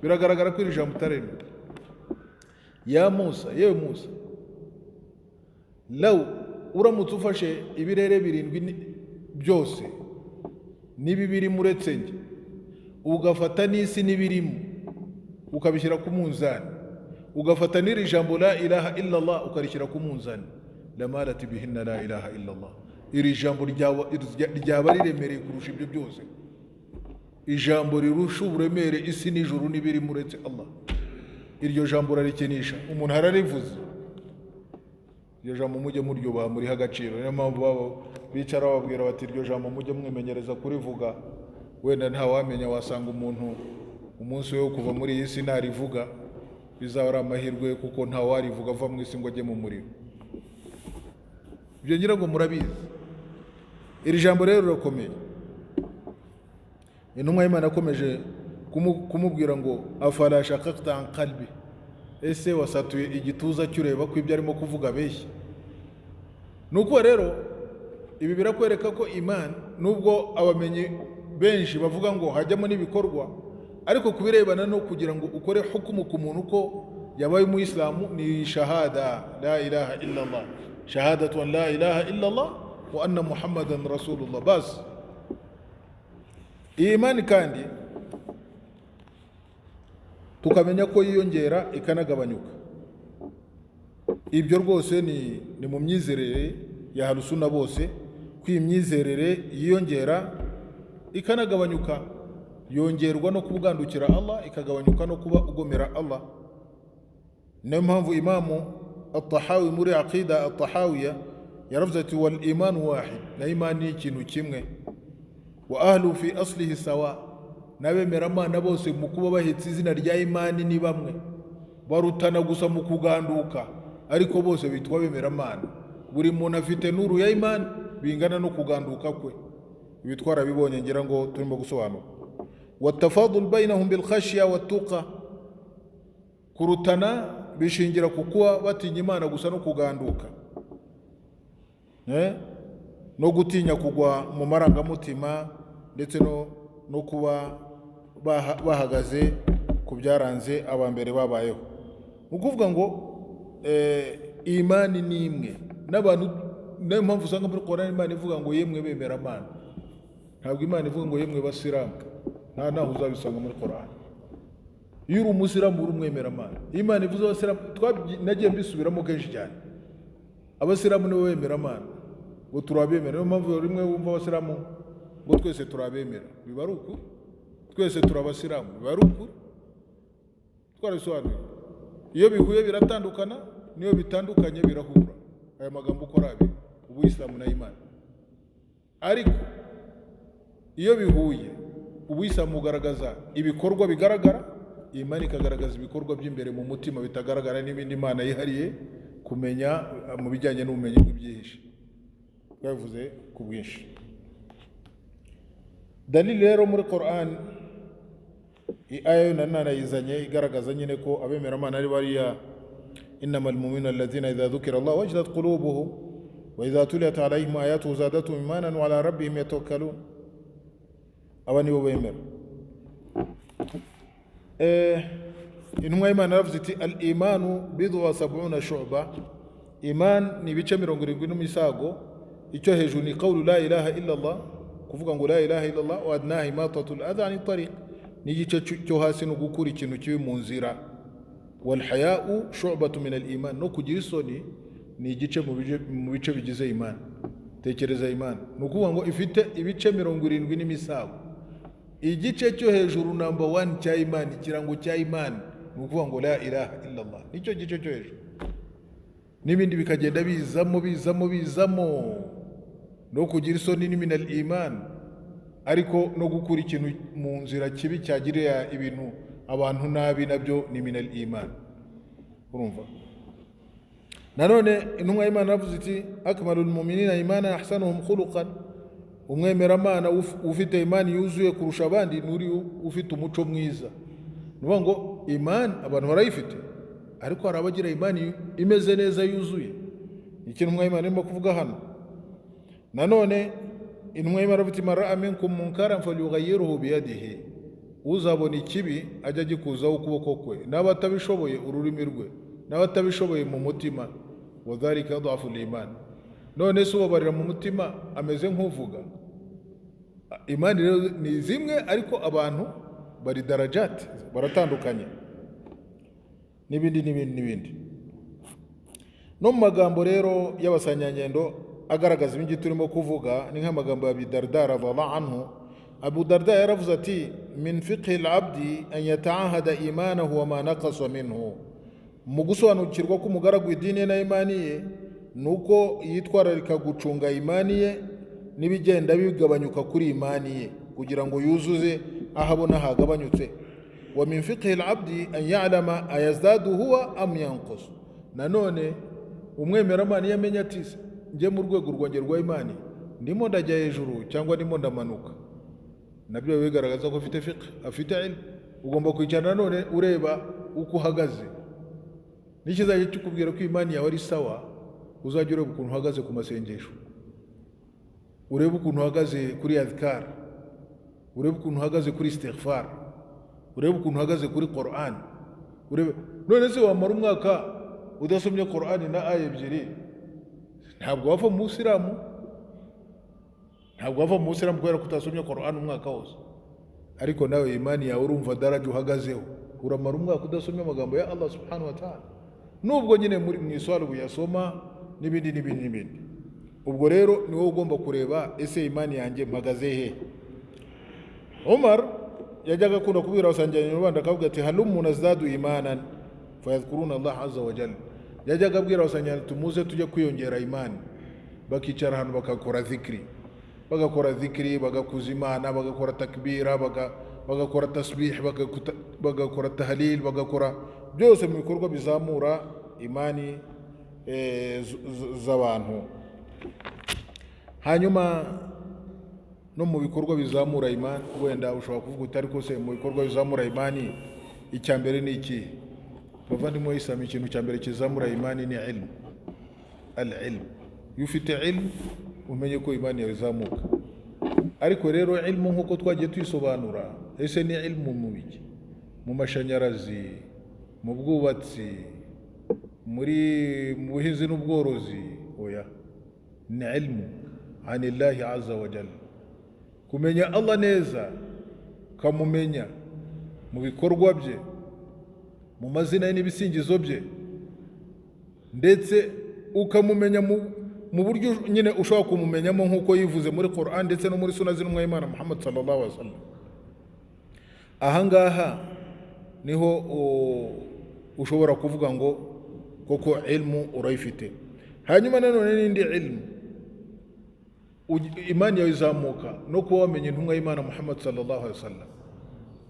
biragaragara ko iri jambo utaremye ya Musa yewe Musa law uramutse ufashe ibirere birindwi byose n'ibibiri muretse nge ugafata n'isi n'ibirimo ukabishyira ku munzani ugafata n'iri jambo la ilaha illallah ukarishyira ku munzani lamarati bihinna la ilaha illallah iri jambo ryaba riremereye kurusha ibyo byose ijambo rirusha uburemere isi n'ijuru n'ibirimo uretse Allah iryo jambo rarikenisha umuntu hararivuze iryo jambo mujye muryubaha muriha agaciro niyo mpamvu babo bicara babwira bati iryo jambo mujye mwimenyereza kurivuga wenda ntawamenya wasanga umuntu umunsi we kuva muri iyi si ntarivuga bizaba ari amahirwe kuko ntawarivuga ava mu isi ngo ajye mu muriro ibyo ngira ngo murabizi iri jambo rero rirakomeye intumwa y'Imana akomeje kumubwira ngo afala shaqaqta an qalbi ese wasatuye igituza cyureba ko ibyo arimo kuvuga abeshya nuko rero ibi birakwereka ko Imana nubwo abamenyi benshi bavuga ngo hajyamo n'ibikorwa ariko kubirebana no kugira ngo ukore hukumu ku muntu ko yabaye umuyisilamu ni shahada la ilaha illallah shahadatu an la ilaha illallah wa anna muhammadan rasulullah bas imani kandi tukamenya ko yiyongera ikanagabanyuka ibyo rwose ni mu myizerere ya halusuna bose ko imyizerere yiyongera ikanagabanyuka yongerwa no kubwandukira Allah ikagabanyuka no kuba ugomera Allah niyo mpamvu imamu at-Tahawi muri aqida at-Tahawiyya yaravuze ati wal iman wahid na imani ikintu kimwe wa ahlu fi aslihi sawa n'abemeramana bose mu kuba bahetse izina rya imani ni bamwe barutana gusa mu kuganduka ariko bose bitwa bemeramana buri muntu afite nuru ya imani bingana no kuganduka kwe ibitwara bibonye ngira ngo turimo gusobanura watafadul bainahum bil khashya wattuqa kurutana bishingira kukuwa batinya imana gusa no kuganduka no gutinya kugwa mu marangamutima ndetse no kuba bahagaze ku byaranze abambere babayeho. Ukuvuga ngo imani ni imwe n'abantu, nayo mpamvu usanga muri Qur'an Imana ivuga ngo yemwe bemera Imana, ntabwo Imana ivuga ngo yemwe basilamu, nta naho uzabisanga muri Qur'an. Iyo uri umusilamu uri umwemera Imana, Imana ivuze abasilamu, nagiye mbisubiramo kenshi cyane, abasilamu nibo bemera Imana ngo turabemera. Niyo mpamvu rimwe wumva abasilamu ngo twese turabemera, biba ari ukuri, twese turabasilamu, biba ari ukuri, twarabisobanuye. Iyo bihuye biratandukana, niyo bitandukanye birahura. Aya magambo uko ari abiri, ubuyisilamu na Imana. Ariko iyo bihuye, ubuyisilamu bugaragaza ibikorwa bigaragara, Imana ikagaragaza ibikorwa by'imbere mu mutima bitagaragara, n'ibindi Imana yihariye kumenya mu bijyanye n'ubumenyi bw'ibyihishe. Bavuze ku bwinshi. Dalili rero muri Qur'an, aya nanana yizanye igaragaza nyine ko abemera Imana ari bariya innamal mu'minuna alladhina idha dhukira Allah wajilat qulubuhum wa idha tuliyat alayhim ayatuhu zadatuhum imanan wa ala rabbihim yatawakkalun. Aba nibo bemera. Intumwa y'Imana yaravuze iti al-imanu bid'u wa sab'una shu'ba, iman ni ibice 70 n'imisago. Icyo hejuru ni qawlu la ilaha illa Allah, kuvuga ngo la ilaha illa Allah, wa adnaha imatatul adha ani tariq, ni igice cyo hasi no gukura ikintu kibi mu nzira. Wal haya'u shu'batu min al-iman, no kugira isoni ni igice mu bice bigize iman. Tekereza iman ni ukuvuga ngo ifite ibice 70 n'imisago. Igice cyo hejuru number 1 cya imani, ikirango cya imani, ni ukuvuga ngo la ilaha illa Allah, nicyo gice cyo hejuru. N'ibindi bikagenda bizamo no kugira isoni ni min al-iman, ariko no gukura ikintu mu nzira kibi cyagirira ibintu abantu nabi nabyo ni min al-iman. Urumva? Nanone intumwa y'Imana yavuze iti akmalul mu'minina imana ahsanuhum khuluqan, umwemera Imana ufite imani yuzuye kurusha abandi nuri ufite umuco mwiza. Nuvuga ngo imani abantu barayifite, ariko hari abagira imani imeze neza yuzuye. Ikintu intumwa y'Imana irimo kuvuga hano. Nanone intumwa y'Imana ivuga iti man ra'a minkum munkaran falyughayyirhu biyadihi, uzabona ikibi ajya gikuzaho ukuboko kwe, n'abatabishoboye ururimi rwe, n'abatabishoboye mu mutima, wa dhalika adhafu al-iman. None se ubabarira mu mutima ameze nk'uvuga. Imani rero ni zimwe, ariko abantu bari darajati, baratandukanye, n'ibindi. No mu magambo rero y'abasanyangendo agaragaza ibingi turimo kuvuga, ni nk'amagambo ya Abu Darda radhiyallahu anhu. Abu Darda yaravuze ati min fiqhi al-abdi an yata'ahada imanahu wa ma naqasa minhu, mu gusobanukirwa k'umugaragu w'idini na imani ye nuko yitwararika gucunga imani ye n'ibigenda bigabanyuka kuri imani ye kugira ngo yuzuze ahabona hagabanyutse. Wa min fiqhi al-abdi an ya'lama ayazdadu huwa am yanqus, nanone umwemera Imana yamenya ati nje mu rwego rwanjye rwa imani ndimo ndajya hejuru cyangwa ndimo ndamanuka. Nabyo bigaragaza ko afite fiqh, afite ilm. Ugomba kwicara nanone ureba uko uhagaze, nikizajya cyukubwira ko imani yawe ari sawa, uzajya ureba ukuntu uhagaze ku masengesho, urebe ukuntu uhagaze kuri adhkar, urebe ukuntu uhagaze kuri istighfar, urebe ukuntu uhagaze kuri Qur'an, urebe. None se wamara umwaka udasomye Qur'an na aya ebyiri, ntabwo wava mu Isilamu, kubera ko utasomye Qur'an umwaka wose. Ariko nawe imani yawe urumva daraja uhagazeho, uramara umwaka udasomye amagambo ya Allah subhanahu wa ta'ala, nubwo nyine mu iswala uyasoma n'ibindi. Ubwo rero ni wowe ugomba kureba ese imani yanjye mpagaze he. Umar yajyaga akunda kubwira abasangirangendo bandi akavuga ati halummu nazdadu imanan fayadhkuruna Allah azza wa jalla. Yajyaga abwira abasangirangendo tumuze tujye kwiyongera imani, bakicara ahantu bagakora dhikri, bagakuza Imana, bagakora takbira, bagakora tasbih, bagakora tahlil, bagakora byose mu bikorwa bizamura imani z'abantu. Hanyuma no mu bikorwa bizamura imani, wenda ushobora kuvuga utari ko se mu bikorwa bizamura imani icya mbere ni iki? Bavandimwe Islam, ikintu cya mbere kizamura imani ni ilmu. Al-ilm. Iyo ufite ilmu umenye ko imani yawe izamuka. Ariko rero ilmu nk'uko twagiye tuyisobanura, ese ni ilmu mu biki? Mu mashanyarazi, mu bwubatsi, mu buhinzi n'ubworozi? Oya, ni ilmu anillahi azza wa jalla. Kumenya Allah neza, ukamumenya mu bikorwa bye, mu mazina ye n'ibisingizo bye, ndetse ukamumenya mu buryo nyine ushobora kumumenyamo nk'uko yivuze muri Qur'an ndetse no muri sunna z'intumwa y'Imana Muhammad sallallahu alaihi wasallam. Ahangaha niho ushobora kuvuga ngo koko ilmu urayifite. Hanyuma nanone n'indi ilmu, imani yawe izamuka no kuba wamenye intumwa y'Imana Muhammad sallallahu alaihi wasallam,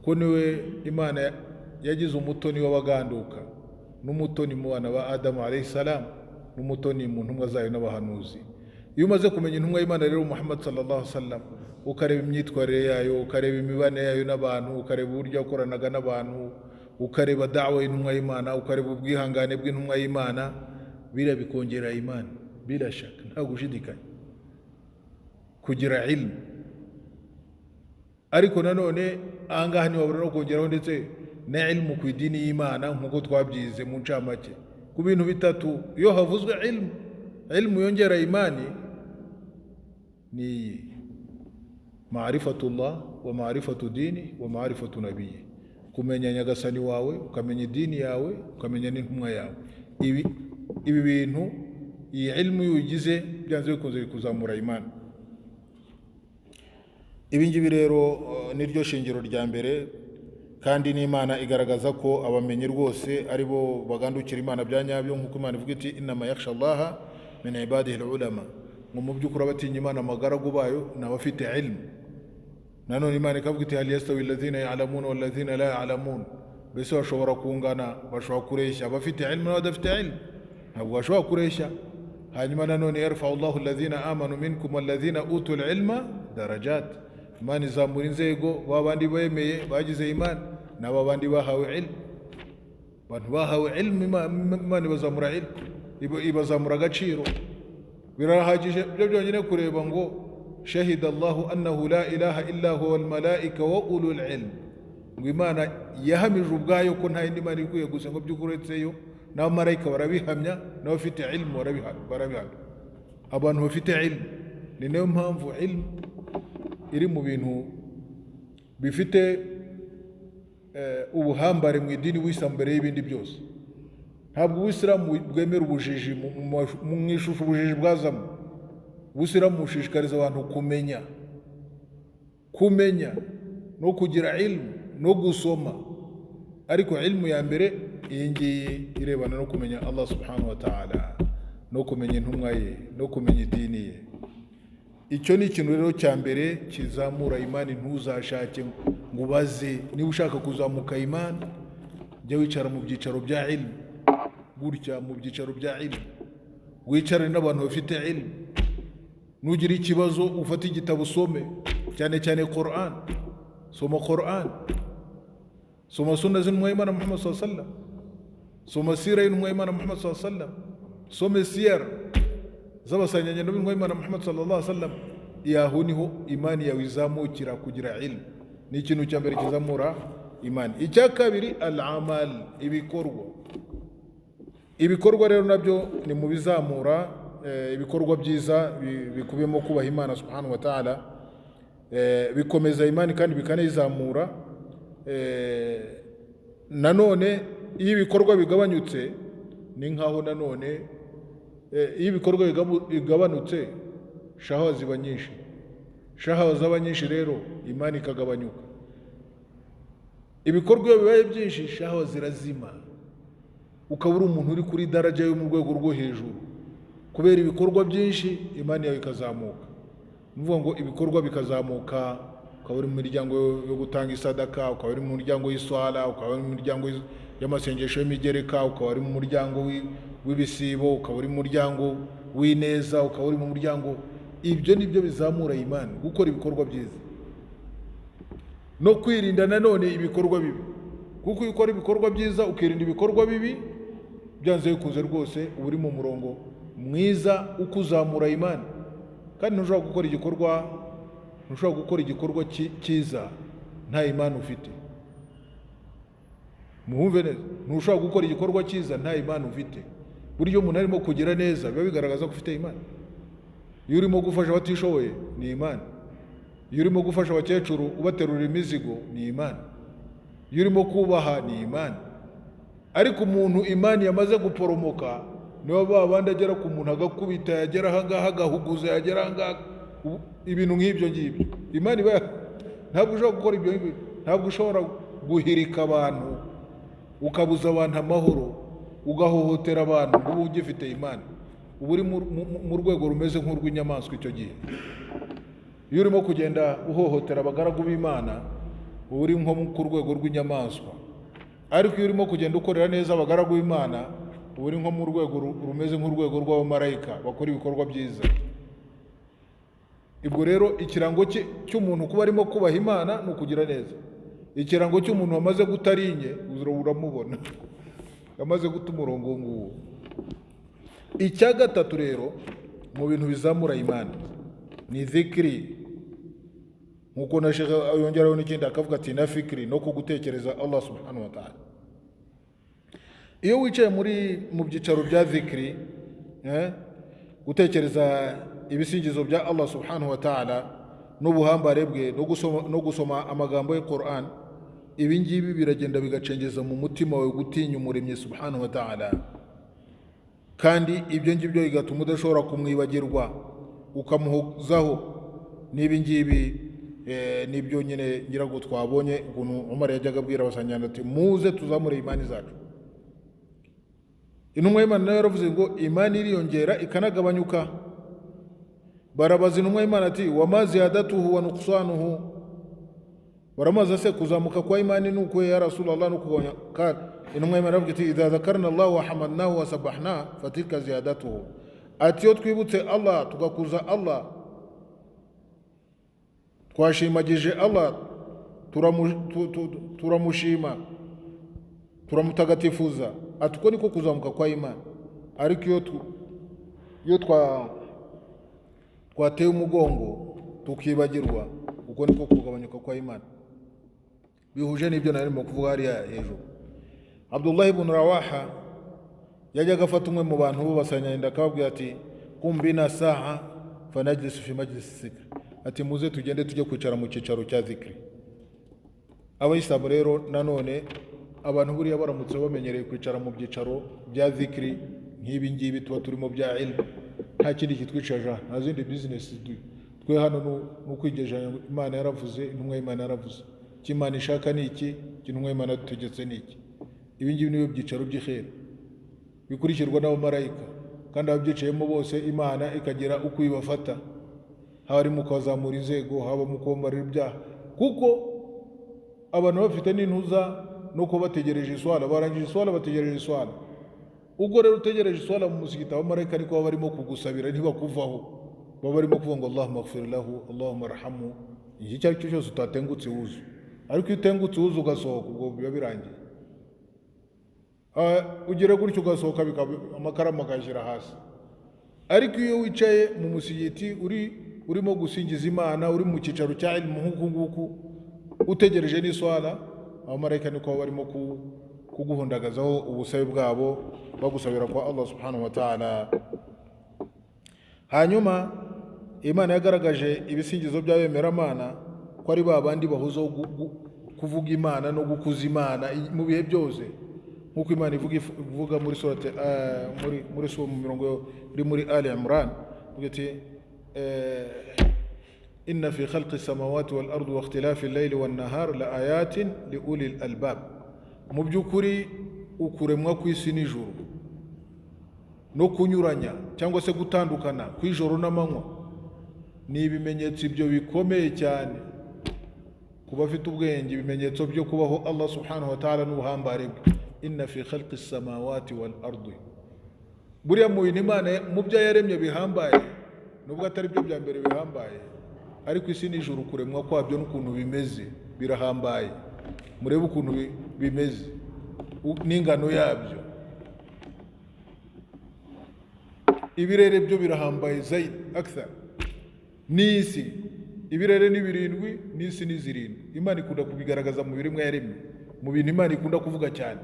ko niwe Imana yagize umutoni w'abaganduka n'umutoni mu bana ba Adamu alayhi salam n'umutoni mu ntumwa zayo n'abahanuzi. Iyo umaze kumenya intumwa y'Imana rero Muhammad sallallahu alaihi wasallam, ukareba imyitwarire yayo, ukareba imibane yayo n'abantu, ukareba uburyo yakoranaga n'abantu, ukareba da'wa y'intumwa y'Imana, ukareba ubwihangane bw'intumwa y'Imana, bira bikongera imani bila shaka, nta gushidikanya, kugira ilmu. Ariko nanone ahangaha ntiwabura no kongeraho ndetse na ilmu ku idini y'Imana nk'uko twabyize mu ncamake ku bintu bitatu. Iyo havuzwe ilmu yongera imani ni ma'rifatullah wa ma'rifatu dini wa ma'rifatu nabiyyi, kumenya nyagasani wawe, ukamenya idini yawe, ukamenya n'intumwa yawe. Ibi bintu, iyi ilmu yugize byanze bikunze kuzamura imani. Ibi ngibi rero niryo shingiro rya mbere, kandi n'Imana igaragaza ko abamenyi rwose ari bo bagandukira Imana bya nyabyo, nk'uko Imana ivuga iti innama yakhsha Allaha min ibadihi al-ulama, ngo mu by'ukuri abatinya Imana amagaragu bayo ni abafite ilmu. Nanone Imana ikavuga iti hal yastawi alladhina ya'lamuna wal ladhina la ya'lamun, bese bashobora kungana, bashobora kureshya abafite ilmu n'abadafite ilmu? Ntabwo bashobora kureshya. Hanyuma nanone yarfa'u Allahu alladhina amanu minkum walladhina utul ilma darajat, Imana izamura inzego babandi bemeye bagize imani n'aba bandi bahawe ilmu. Abantu bahawe ilmu Imana ibazamura ilmu, ibazamura agaciro. Birahagije byo byonyine kureba ngo shahida Allahu annahu la ilaha illa huwa wal malaika wa ulul ilm, ngo Imana yahamije ubwayo ko nta yindi Mana ikwiye gusa ngo by'ukuretseyo, n'abamarayika barabihamya, n'abafite ilmu barabihamya. Abantu bafite ilmu, ni nayo mpamvu ilmu iri mu bintu bifite ubuhambare mu idini w'Isilamu mbere y'ibindi byose. Ntabwo Ubusilamu bwemera ubujiji mu ishusho ubujiji bwazamo. Ubusilamu bushishikariza abantu kumenya no kugira ilmu no gusoma. Ariko ilmu ya mbere iyi ngiyi irebana no kumenya Allah subhanahu wa ta'ala, no kumenya intumwa ye, no kumenya idini ye. Icyo ni ikintu rero cya mbere kizamura imani. Ntuzashake ngo ubaze. Niba ushaka kuzamuka imani, jya wicara mu byicaro bya ilmu, gutya mu byicaro bya ilmu, wicarane n'abantu bafite ilmu. Nugira ikibazo ufate igitabo usome, cyane cyane Qur'an. Soma Qur'an, soma sunna z'intumwa y'Imana Muhammad sallallahu alaihi wasallam, soma sira y'intumwa y'Imana Muhammad sallallahu alaihi wasallam, some siyar z'abasanganya n'intumwa y'Imana Muhammad sallallahu alaihi wasallam. Yaho niho imani yawe izamukira kugira ilmu. Ni ikintu cya mbere kizamura imani. Icya kabiri al-amal, ibikorwa rero nabyo ni mu bizamura ibikorwa byiza bikubiyemo kubaha Imana subhanahu wa ta'ala, bikomeza imani kandi bikanayizamura. Nanone iyo ibikorwa bigabanyutse ni nkaho nanone iyo ibikorwa bigabanutse shahawa ziba nyinshi. Shahawa zaba nyinshi rero imani ikagabanyuka. Ibikorwa iyo bibaye byinshi shahawa zirazima, ukaba uri umuntu uri kuri daraja yo mu rwego rwo hejuru. Kubera ibikorwa byinshi imani yawe ikazamuka. Nuvuga ngo ibikorwa bikazamuka, ukaba uri mu miryango yo gutanga isadaka, ukaba uri mu muryango y'iswala, ukaba uri mu miryango y'amasengesho y'imigereka, ukaba uri mu muryango w'ibisibo, ukaba uri mu muryango w'ineza, ukaba uri mu muryango. Ibyo nibyo bizamura imani, gukora ibikorwa byiza no kwirinda nanone ibikorwa bibi. Kuko iyo ukora ibikorwa byiza ukirinda ibikorwa bibi, byanze bikunze rwose uba uri mu murongo mwiza ukuzamura imani. kandi ntushobora gukora igikorwa cyiza nta imani ufite. Muhumve neza, ntushobora gukora igikorwa cyiza nta imani ufite. Buryo umuntu arimo kugira neza biba bigaragaza ko ufite imani. Iyo urimo gufasha abatishoboye ni imani. Iyo urimo gufasha abakecuru ubaterura imizigo ni imani. Iyo urimo kubaha ni imani. Ariko umuntu imani yamaze guporomoka niba babandi agera ku muntu agakubita, yagera ahangaha agahuguza, yagera ahangaha, ibintu nk'ibyo ngibyo. Imani ntabwo ushobora gukora ibyo ngibyo. Ntabwo ushobora guhirika abantu ukabuza abantu amahoro, ugahohotera abantu ngo ube ugifite imani. Uba uri mu rwego rumeze nk'urw'inyamaswa icyo gihe. Iyo urimo kugenda uhohotera abagaragu b'Imana uba uri nko ku rwego rw'inyamaswa. Ariko iyo urimo kugenda ukorera neza abagaragu b'Imana uba uri nko mu rwego rumeze nk'urwego rw'abamarayika bakora ibikorwa byiza. Ibwo rero ikirango cy'umuntu kuba arimo kubaha Imana ni ukugira neza. Ikirango cy'umuntu wamaze gutarinye uramubona yamaze guta umurongo nguwo. Icya gatatu rero mu bintu bizamura imani ni dhikri, nkuko na Sheikh yongeraho n'ikindi akavuga ati na fikri, no kugutekereza Allah subhanahu wa ta'ala. Iyo wicaye mu byicaro bya dhikri, gutekereza ibisingizo bya Allah subhanahu wa ta'ala n'ubuhambare bwe no gusoma amagambo ya Qur'an, ibi ngibi biragenda bigacengeza mu mutima wawe gutinya umuremyi subhanahu wa ta'ala. Kandi ibyo ngibyo bigatuma udashobora kumwibagirwa ukamuhozaho. N'ibi ngibi nibyo nyine nyirago twabonye ukuntu Umar yajyaga abwira abasanyana ati muze tuzamure imani zacu. Intumwa y'Imana nayo yaravuze ngo imani iriyongera ikanagabanyuka. Barabaza intumwa y'Imana ati wama ziyadatuhu wa nuqsanuhu, baramaze se kuzamuka kwa imani nuko ya Rasulullah nukugabanya. Intumwa y'Imana iravuga iti idha dhakarna Allah wa hamadnahu wa sabbahna fatilka ziyadatuhu. Ati iyo twibutse Allah tugakuza Allah, twashimagije Allah, turamushima, turamutagatifuza, ati uko niko kuzamuka kwa imani. Ariko iyo twateye umugongo tukibagirwa, uko niko kugabanyuka kwa imani. Bihuje n'ibyo narimo kuvuga hariya hejuru. Abdullah ibn Rawaha yajyaga afata umwe mu bantu b'abasanyanda akababwira ati kumbina saha fanajlisu fi majlis dhikr, ati muze tugende tujye kwicara mu cyicaro cya dhikri. Abayisilamu rero nanone abantu buriya baramutse bamenyereye kwicara mu byicaro bya dhikri nk'ibi ngibi tuba turimo bya ilmu, nta kindi kitwicaje, nta zindi business twe hano no kwigeje. Imana yaravuze, intumwa y'Imana yaravuze, kimana ishaka ni iki, intumwa y'Imana tutegetse ni iki. Ibi ngibi niyo byicaro by'ikhair bikurikirwa n'abamarayika, kandi ababyicayemo bose Imana ikagira uko ibafata, hari mu kuzamura inzego, haba mu kubamarira ibyaha, kuko abantu bafite n'intuza nuko bategereje iswala, barangije iswala bategereje iswala. Ubwo rero utegereje iswala mu musigiti, abamarayika niko baba barimo kugusabira, ntibakuvaho, baba barimo kuvuga ngo Allahumma ighfir lahu, Allahumma arhamhu. Iki cyari cyo cyose utatengutse wuzu. Ariko iyo utengutse wuzu ugasohoka ubwo biba birangiye. Ugera gutyo ugasohoka amakaramu akayashyira hasi. Ariko iyo wicaye mu musigiti urimo gusingiza Imana, uri mu cyicaro cya ilmu nk'uku nguku, utegereje n'iswala, abamarayika niko baba barimo kuguhundagazaho ubusabe bwabo, bagusabira kwa Allah subhanahu wa ta'ala. Hanyuma Imana yagaragaje ibisingizo by'abemeramana ko ari babandi bahuzaho kuvuga Imana no gukuza Imana mu bihe byose, nkuko Imana ivuga muri surate muri mirongo iri muri Ali Imran, iti inna fi khalqi samawati wal ardi wa ikhtilafi al-layli wan nahar la ayatin li uli al-albab. Mu byukuri ukuremwa kw'isi n'ijuru no kunyuranya cyangwa se gutandukana kw'ijoro n'amanywa ni ibimenyetso ibyo bikomeye cyane ku bafite ubwenge, ibimenyetso byo kubaho Allah subhanahu wa ta'ala n'ubuhambare bwe. Inna fi khalqi samawati wal ardi, buriya mu Imana mu byo yaremye bihambaye, nubwo atari byo bya mbere bihambaye, ariko isi n'ijuru kuremwa kwabyo n'ukuntu bimeze birahambaye. Murebe ukuntu bimeze n'ingano yabyo. Ibirere byo birahambaye zaid akthar. n'isi. Ibirere ni birindwi n'isi ni zirindwi. Imana ikunda kubigaragaza mu biremwa yaremye, mu bintu Imana ikunda kuvuga cyane.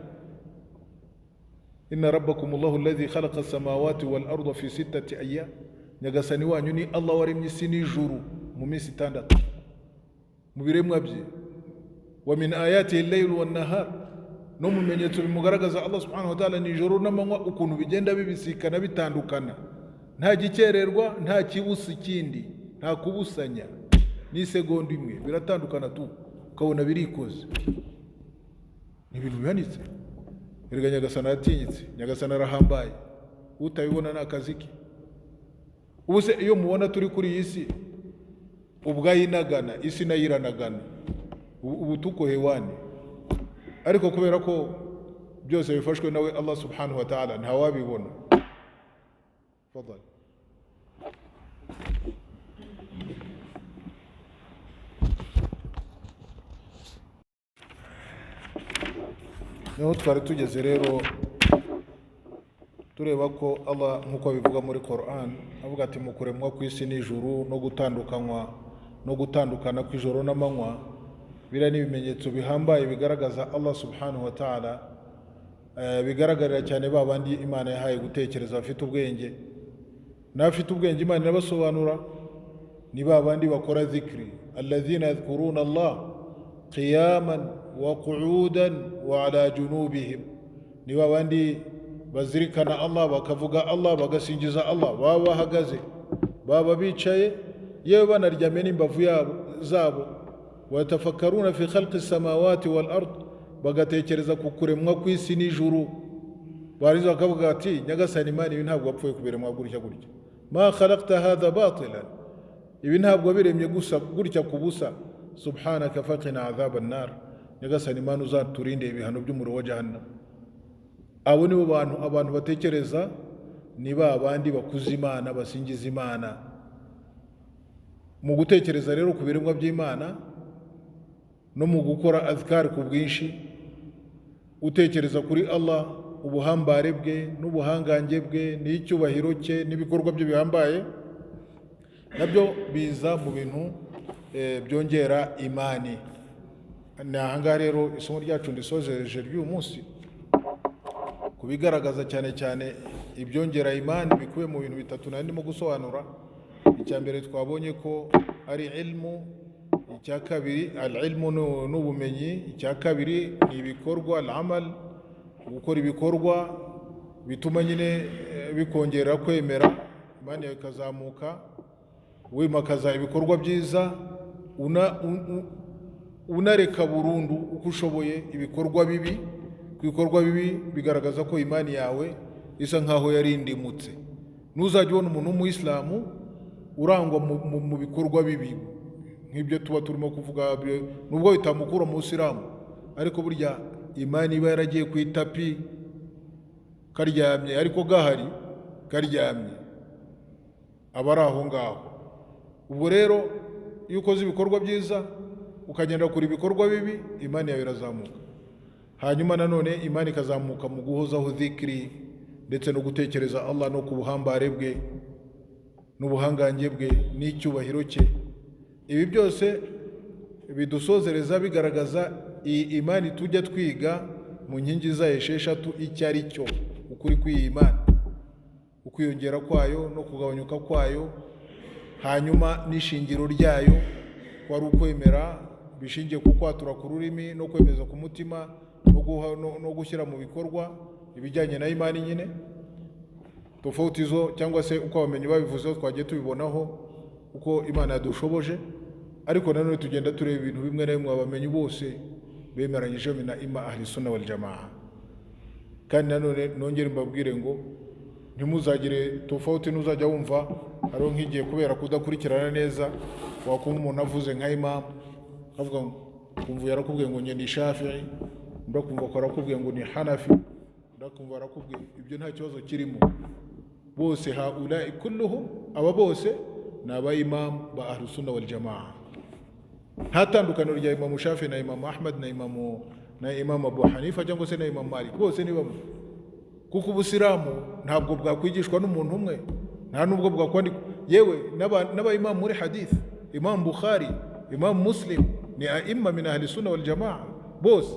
Inna rabbakumullahu alladhi khalaqa as-samawati wal arda fi 6 ayyam, nyagasani wanyu ni Allah waremye isi n'ijuru mu minsi 6 mu biremwa bye. Wa min ayatihi al-layl wan nahar, no mu bimenyetso bimugaragaza Allah subhanahu wa ta'ala ni ijoro n'amanywa ukuntu bigenda bibisikana bitandukana, nta gikererwa, nta kibusa ikindi, nta kubusanya, ni segonda imwe biratandukana tu, ukabona birikoze. Ni ibintu bihanitse. Erega nyagasana yatinyitse, nyagasana arahambaye, utabibona ni akazi ke. Ubuse iyo mubona turi kuri iyi si ubwayinagana, isi nayo iranagana, ubu tuko hewani, ariko kubera ko byose bifashwe nawe Allah subhanahu wa ta'ala ntawabibona. Fadhali. Niho twari tugeze rero tureba ko Allah nk'uko bivuga muri Quran avuga ati mu kuremwa kw'isi n'ijuru no gutandukana kw'ijoro n'amanywa, bira n'ibimenyetso bihambaye bigaragaza Allah subhanahu wa ta'ala, bigaragarira cyane babandi Imana yahaye gutekereza bafite ubwenge. N'abafite ubwenge Imana irabasobanura, ni babandi bakora dhikri, alladhina yadhkuruna Allah qiyaman wa qu'udan wa ala junubihim, ni babandi bazirikana Allah, bakavuga Allah, bagasingiza Allah, baba bahagaze, baba bicaye, yewe banaryamye n'imbavu zabo. Watafakkaruna fi khalqi samawati wal ard, bagatekereza ku kuremwa kw'isi n'ijuru. Bariza bakavuga ati nyagasani Imana, ibi ntabwo wapfuye kubiremwa gutya gutya, ma khalaqta hadha batilan, ibi ntabwo biremye gusa gutya kubusa. Subhanaka faqina adhaban nar, nyagasani Imana uzaturinde ibihano by'umuriro wa jahannam. Abo nibo abantu batekereza, ni babandi bakuza Imana, basingiza Imana. Mu gutekereza rero ku biremwa by'Imana no mu gukora azkar ku bwinshi, utekereza kuri Allah, ubuhambare bwe n'ubuhangange bwe n'icyubahiro cye n'ibikorwa bye bihambaye, nabyo biza mu bintu byongera imani. Ni ahangaha rero isomo ryacu ndisojeje ry'uyu munsi kubigaragaza cyane cyane ibyongera imani bikuye mu bintu bitatu nari ndimo gusobanura. Icya mbere twabonye ko ari ilmu, icya kabiri al-ilmu n'ubumenyi, icya kabiri ni ibikorwa al-amal, gukora ibikorwa bituma nyine bikongera kwemera, imani yawe ikazamuka, wimakaza ibikorwa byiza, unareka burundu uko ushoboye ibikorwa bibi. Ibikorwa bibi bigaragaza ko imani yawe isa nkaho yarindimutse. Ntuzajya ubona umuntu w'umuyisilamu urangwa mu bikorwa bibi nk'ibyo tuba turimo kuvuga, nubwo bitamukura mu Isilamu, ariko burya imani iba yaragiye ku itapi karyamye, ariko gahari karyamye, aba ari aho ngaho. Ubwo rero iyo ukoze ibikorwa byiza ukagenda kuri ibikorwa bibi, imani yawe irazamuka. Hanyuma nanone imani ikazamuka mu guhozaho dhikri ndetse no gutekereza Allah no ku buhambare bwe n'ubuhangange bwe n'icyubahiro cye. Ibi byose bidusozereza bigaragaza iyi imani tujya twiga mu nkingi zayo esheshatu icyo ari cyo, ukuri kw'iyi imani, ukwiyongera kwayo no kugabanyuka kwayo, hanyuma n'ishingiro ryayo ko ari ukwemera bishingiye ku kwatura ku rurimi no kwemeza ku mutima no gushyira mu bikorwa ibijyanye na imani nyine. Tofauti zo cyangwa se uko abamenyi babivuzeho twagiye tubibonaho uko Imana yadushoboje, ariko nanone tugenda tureba ibintu bimwe na bimwe abamenyi bose bemeranyije na ima ahli sunna wal jamaa. Kandi nanone nongere mbabwire ngo ntimuzagire tofauti, nuzajya wumva hariho nk'igihe kubera kudakurikirana neza wakumva umuntu avuze nka imam avuga kumva yarakubwiye ngo ni Shafi'i, ndakumva ko arakubwiye ngo ni Hanafi, ndakumva arakubwiye. Ibyo nta kibazo kirimo. Bose haula kulluhum, aba bose ni aba imam ba ahli sunna wal jamaa. Nta tandukaniro rya Imam Shafi'i na Imam Ahmad na Imam Abu Hanifa cyangwa se na Imam Malik, bose ni bamwe. Kuko ubusiramu ntabwo bwakwigishwa n'umuntu umwe, nta nubwo yewe n'abayimamu muri hadith, Imam Bukhari, Imam Muslim ni aimma min ahli sunna wal jamaa bose.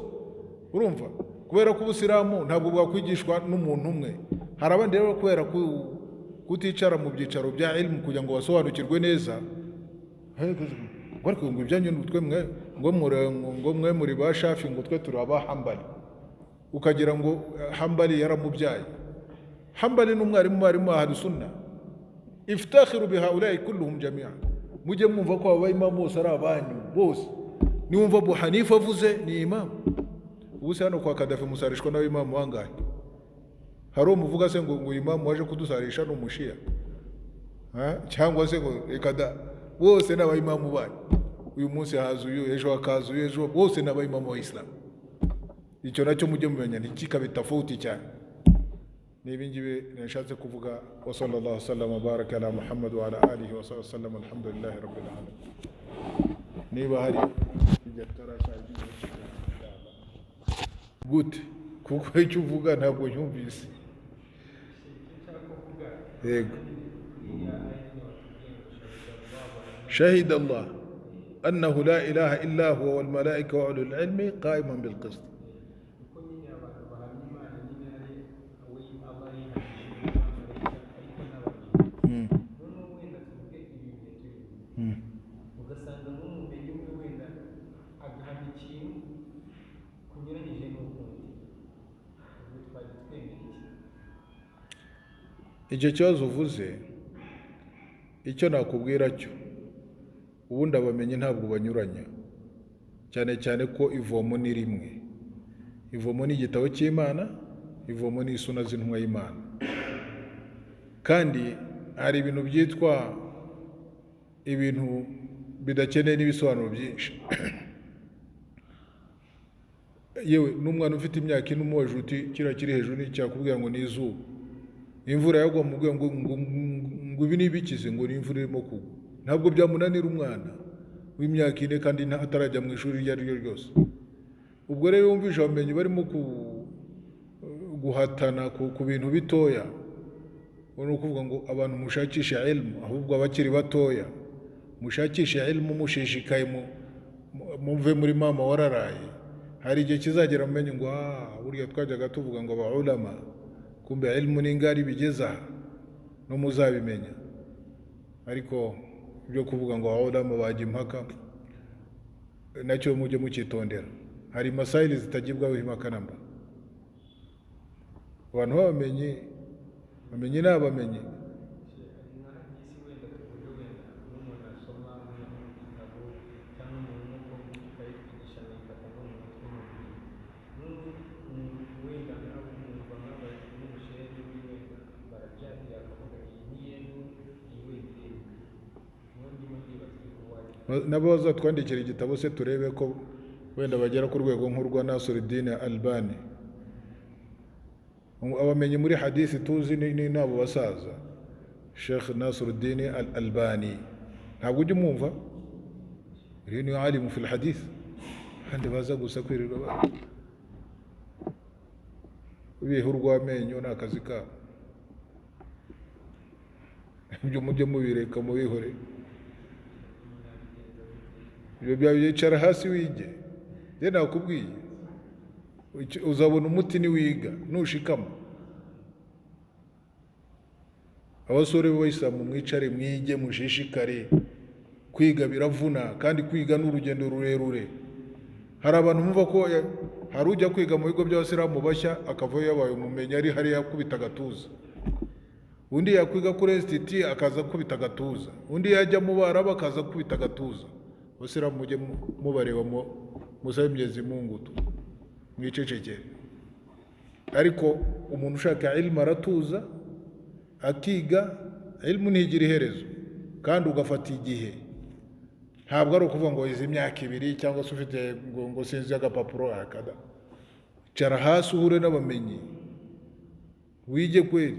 Urumva, kubera ko ubusilamu ntabwo bwakwigishwa n'umuntu umwe. Hari abandi rero kubera kuticara mu byicaro bya ilmu kugira ngo basobanukirwe neza, ngo ibyanyu n'utwe mwe ngo mwe muri ba Shafi ngo twe turi aba Hambali, ukagira ngo Hambali yaramubyaye. Hambali n'umwarimu ahli sunna. Iftakhiru bihaulai kulluhum jami'an. Mujye mwumva ko abayimamu bose ari abanyu bose. Niwumva Abu Hanifa avuze ni imamu. Ubu se hano kwa Kadafi musarishwa n'abimamu bangahe? Hari umuvuga se ngo imamu waje kudusarisha n'umushiya, cyangwa se ngo ekada bose n'abayimamu banyu. Uyu munsi haza uyu, ejo hakaza uyu, ejo bose n'abayimamu wa Islam. Icyo nacyo mujye mumenya ntikikabe tofauti cyane. Nibi ngibi nashatse kuvuga. Wa sallallahu alaihi wasallam baraka ala Muhammad wa ala alihi wa sallam. Alhamdulillahi rabbil alamin. Niba hari gute kuko icyo uvuga ntabwo yumvise. Yego. شهد الله أنه لا إله إلا هو والملائكة وأولو العلم قائما بالقسط. Icyo kibazo uvuze, icyo nakubwira cyo, ubundi abamenye ntabwo banyuranya, cyane cyane ko ivomo ni rimwe. Ivomo ni igitabo cy'Imana, ivomo ni isuna z'intumwa y'Imana. Kandi hari ibintu byitwa ibintu bidakeneye n'ibisobanuro byinshi. Yewe n'umwana ufite imyaka ine umubaje uti kiriya kiri hejuru n'icyakubwira ngo ni izuba, imvura yagwa mu bwe ngo ibi nibikize ngo ni imvura irimo kugwa, ntabwo byamunanira umwana w'imyaka ine kandi atarajya mu ishuri iryo ari ryo ryose. Ubwo rero wumvisha abamenyi barimo guhatana ku bintu bitoya, ni ukuvuga ngo abantu mushakisha ilmu, ahubwo abakiri batoya mushakisha ilmu mushishikaye, muve muri mama wararaye. Hari igihe kizagera mumenye ngo burya twajyaga tuvuga ngo abaulama, kumbe ilmu ni ngari bigeza no muzabimenya. Ariko ibyo kuvuga ngo abaulama bajya impaka nacyo mujye mukitondera. Hari masaili zitagibwaho impaka namba. Abantu bamenye n'abamenye. Nabo bazatwandikira igitabo se turebe ko wenda bagera ku rwego nk'urwa Nasiruddin Albani. Abamenye muri hadisi tuzi ni nabo basaza, Sheikh Nasiruddin Albani. Ntabwo ujya umwumva? Uyu ni alimu fil hadith, kandi baza gusa kwirirwa biha urw'amenyo n'akazi kabo. Ibyo mujye mubireka mubihore. Ibyo byabicara hasi wige. Ye nakubwiye uzabona umuti ni wiga nushikama. Abasore b'Abayisilamu mwicare mwige mushishikare. Kwiga biravuna kandi kwiga n'urugendo rurerure. Hari abantu mumva ko hari ujya kwiga mu bigo by'Abasilamu bashya akavayo yabaye umumenyi ari hari yakubita gatuza. Undi yakwiga kuri STT akaza kubita gatuza. Undi yajya mu Baraba akaza kubita gatuza. Abasilamu mujye mubareba musabe Mwenyezi Mungu tu mwicecekere. Ariko umuntu ushaka ilmu aratuza akiga. Ilmu ntigira iherezo kandi ugafata igihe. Ntabwo ari ukuvuga ngo izi imyaka 2 cyangwa se ufite ngo sinzi agapapuro akada. Cara hasi uhure n'abamenyi wige kweli.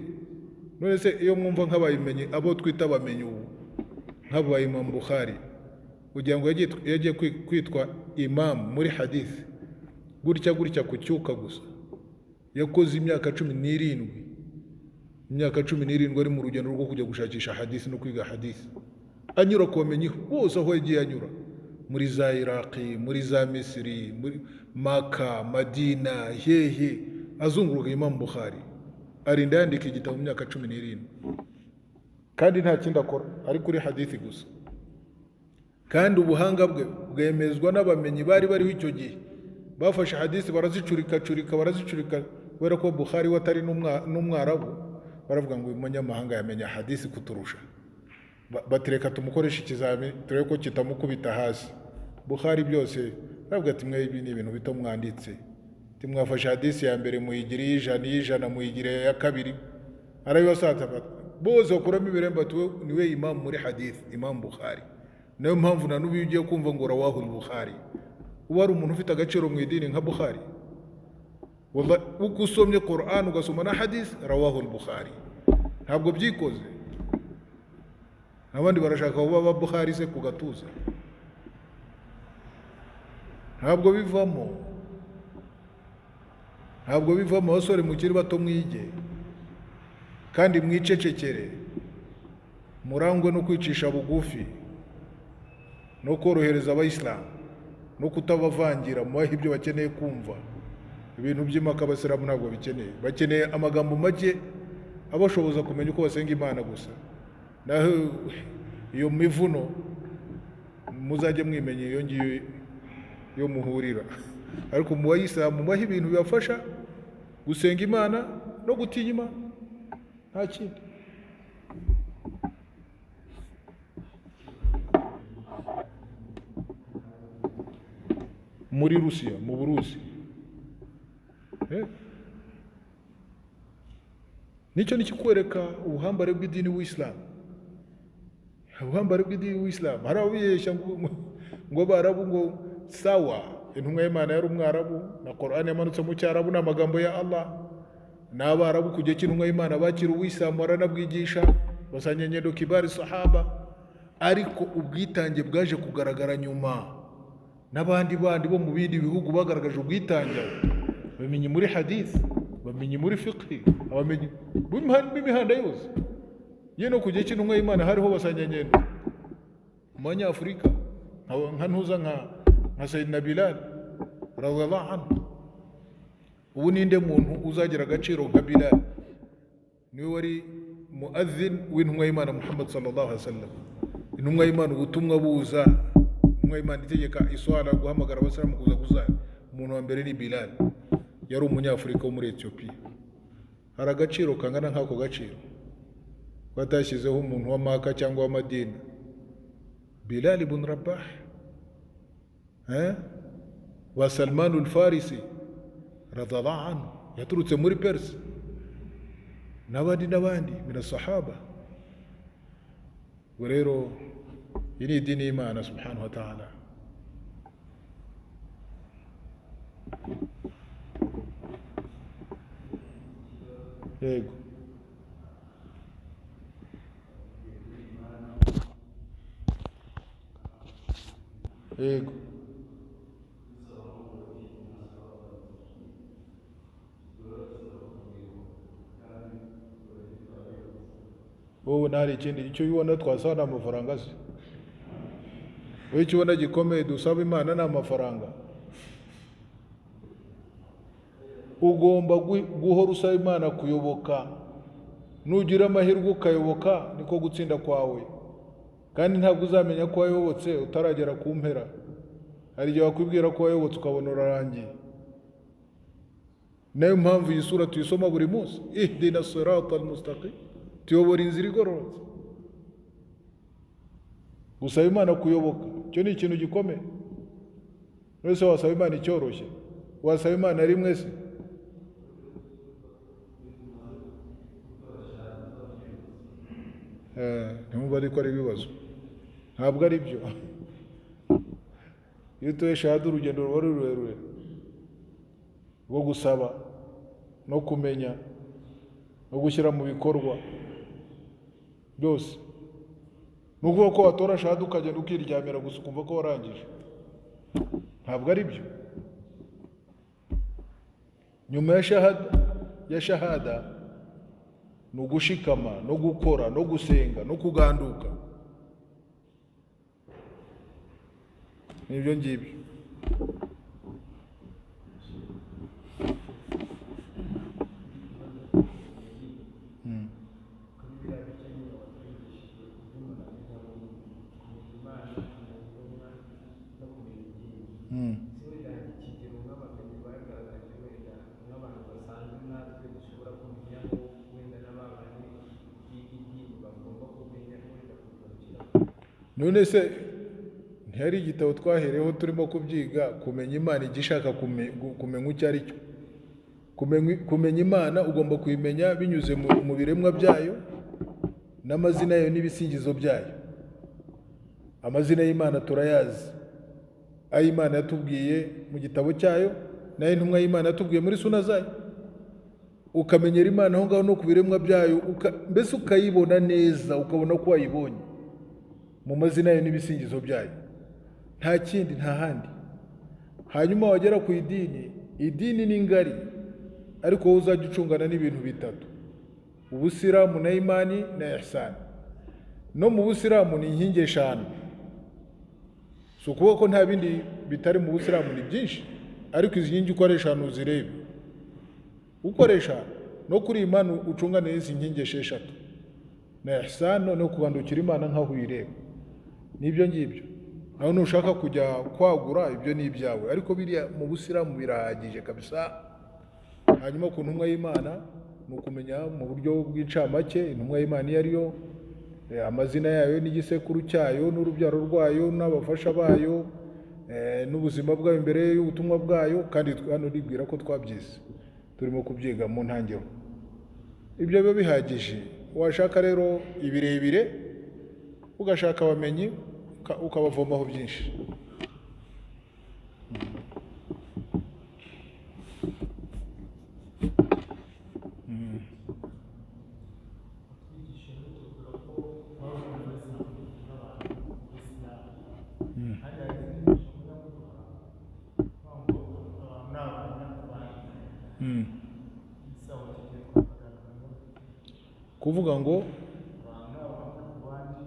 None se iyo mwumva nk'abayimenye abo twita abamenyi ubu nk'abo Imam Bukhari, kugira ngo yagiye kwitwa imam muri hadith gutya kucyuka gusa, yakoze imyaka 17 imyaka 17 ari mu rugendo rwo kujya gushakisha hadisi no kwiga hadisi, anyura ku bamenyi bose aho yagiye anyura, muri za Iraqi, muri za Misiri, muri Maka, Madina, hehe, azunguruka Imam Bukhari, arinda yandika igitabo mu myaka 17, kandi nta kindi akora ari kuri hadisi gusa. Kandi ubuhanga bwe bwemezwa n'abamenyi bari bariho icyo gihe, bafashe hadisi barazicurika kubera ko Bukhari watari n'umwarabu, baravuga ngo uyu munyamahanga yamenya hadisi kuturusha, batereka tumukoresha ikizami turebe ko kitamukubita hasi. Bukhari byose baravuga ati mwe ibi ni ibintu bito mwanditse, timwafashe hadisi ya mbere muyigire ijana muyigire ya kabiri, arabibasata bose bakuramo ibiremba tuwe niwe imam muri hadisi, Imam Bukhari. Nayo mpamvu na nubi ugiye kumva ngo rawahu al-Bukhari, uba ari umuntu ufite agaciro mu idini nka Bukhari. Wallahi uko usomye Qur'an ugasoma na hadith, rawahu al-Bukhari, ntabwo byikoze. Abandi barashaka kuba ba Bukhari se kugatuza, ntabwo bivamo. Abasore mukiri bato mwige kandi mwicecekere, murangwe no kwicisha bugufi no korohereza abayisilamu no kutabavangira mu bahe ibyo bakeneye kumva. Ibintu by'imaka abasilamu ntabwo bikeneye, bakeneye amagambo make abashoboza kumenya uko basenga Imana gusa. Naho iyo mivuno muzajye mwimenye iyo ngiyo yo muhurira, ariko mu bayisilamu mubahe ibintu bibafasha gusenga Imana no gutinya Imana, nta kindi. Muri Rusiya, mu Burusi, nicyo nikikwereka ubuhambare bw'idini w'Islam. Ubuhambare bw'idini w'Islam, hari ababeshya ngo barabu ngo sawa, intumwa y'Imana yari umwarabu na Qur'an yamanutse mu cyarabu n'amagambo ya Allah, n'abarabu kujya cy'intumwa y'Imana bakira uw'Islam baranabwigisha, basanyanyendo kibari sahaba. Ariko ubwitange bwaje kugaragara nyuma, n'abandi bo mu bindi bihugu bagaragaje ubwitange, bamenye muri hadith, bamenye muri fiqh, abamenye b'imihanda yose. Yeno kujya cy'intumwa y'Imana hariho basanyanyendo mu Banyafurika, nka ntuza nka Sayyidina Bilal radhiyallahu anhu. Ubu ninde muntu uzagira agaciro nka Bilal? Niwe wari muadhin w'intumwa y'Imana Muhammad sallallahu alaihi wasallam. Intumwa y'Imana ubutumwa buza, intumwa y'Imana itegeka iswala guhamagara abasilamu kuza guza. Umuntu wa mbere ni Bilal, yari umunyafurika wo muri Ethiopia. Hari agaciro kangana nk'ako gaciro batashyizeho umuntu wa Maka cyangwa wa Madina, Bilal ibn Rabah, wa Salman al-Farisi radhiyallahu anhu, yaturutse muri Perse, n'abandi mina sahaba. Rero ini dini y'Imana subhanahu wa ta'ala. Yego, yego, wowe ntari ikindi icyo ubona twasaba ni amafaranga se? Wowe icyo ubona gikomeye dusaba Imana ni amafaranga? Ugomba guhora usaba Imana kuyoboka, nugira amahirwe ukayoboka niko gutsinda kwawe. Kandi ntabwo uzamenya ko wayobotse utaragera ku mpera. Hari igihe wakwibwira ko wayobotse ukabona urarangiye. Nayo mpamvu iyi sura tuyisoma buri munsi, ihdina siratal mustaqim, tuyobora inzira igororotse. Gusaba Imana kuyoboka, cyo ni ikintu gikomeye. Wese wasaba Imana icyoroshye, wasaba Imana rimwe se? Ntumva ariko ari ibibazo, ntabwo ari byo. Iyo utoye shahada urugendo ruba rurerure rwo gusaba no kumenya no gushyira mu bikorwa byose. Nukuvuga ko watora shahada ukagenda ukiryamira gusa ukumva ko warangije, ntabwo ari byo. Nyuma ya shahada no gushikama no gukora no gusenga no kuganduka. Nibyo ngibyo. None se ntihari igitabo twahereho turimo kubyiga kumenya Imana igishaka kumenya icyo ari cyo. Kumenya Imana ugomba kuyimenya binyuze mu biremwa byayo n'amazina yayo n'ibisingizo byayo. Amazina y'Imana turayazi, ayo Imana yatubwiye mu gitabo cyayo nayo intumwa y'Imana yatubwiye muri suna zayo. Ukamenyera Imana aho ngaho no ku biremwa byayo, mbese ukayibona neza, ukabona ko wayibonye mu mazina yayo n'ibisingizo byayo, nta kindi nta handi. Hanyuma wagera ku idini ni ngari, ariko wowe uzajya ucungana n'ibintu bitatu: ubusiramu na imani na ihsani. No mu busiramu ni inkingi eshanu, si ukuvuga ko nta bindi bitari mu busiramu, ni byinshi, ariko izi nkingi uko ari eshanu uzirebe, uko ari eshanu, no kuri imana ucungane n'izi nkingi esheshatu, na ihsani no kugandukira Imana nk'aho uyireba. Nibyo ngibyo. Naho nushaka kujya kwagura ibyo ni ibyawe, ariko biriya mu busiramu birahagije kabisa. Hanyuma ku ntumwa y'Imana ni ukumenya mu buryo bw'incamake intumwa y'Imana iyo ariyo, amazina yayo n'igisekuru cyayo n'urubyaro rwayo n'abafasha bayo, n'ubuzima bwayo imbere y'ubutumwa bwayo. Kandi hano nibwira ko twabyize, turimo kubyiga mu ntangiriro. Ibyo biba bihagije. Washaka rero ibirebire, ugashaka abamenyi ukabavomaho byinshi. Kuvuga ngo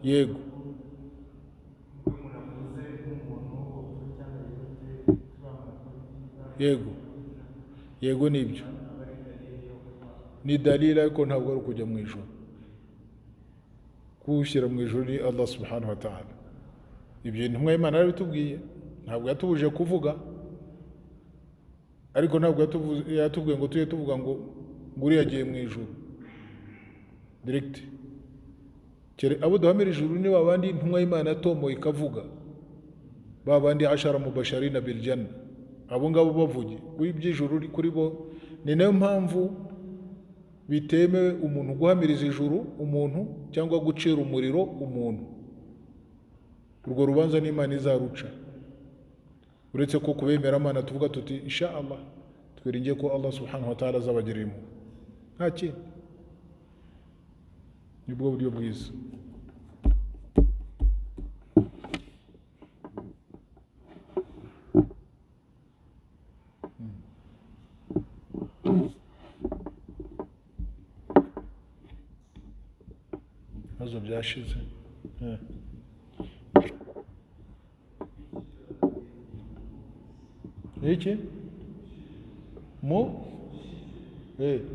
yego, yego nibyo, ni dalila, ariko ntabwo ari ukujya mu ijuru. Kuwushyira mu ijuru ni Allah subhanahu wa ta'ala. Ibyo intumwa y'Imana yarabitubwiye, ntabwo yatubuje kuvuga, ariko ntabwo yatubwiye ngo tujye tuvuga ngo uriya agiye mu ijuru direct. Abo duhamira ijuru ni babandi intumwa y'Imana yatomoye ikavuga, babandi 10 mubasharina bil janna, abo ngabo bavuge iby'ijuru kuri bo. Ni nayo mpamvu bitemewe umuntu guhamiriza ijuru umuntu, cyangwa gucira umuriro umuntu. Urwo rubanza n'Imana izaruca, uretse ko kubemera Imana tuvuga tuti insha Allah, twiringiye ko Allah subhanahu wa ta'ala azabagirira impuhwe, nta kindi. Nibwo buryo bwiza. Hazo byashize. Iki? Mu? Yego.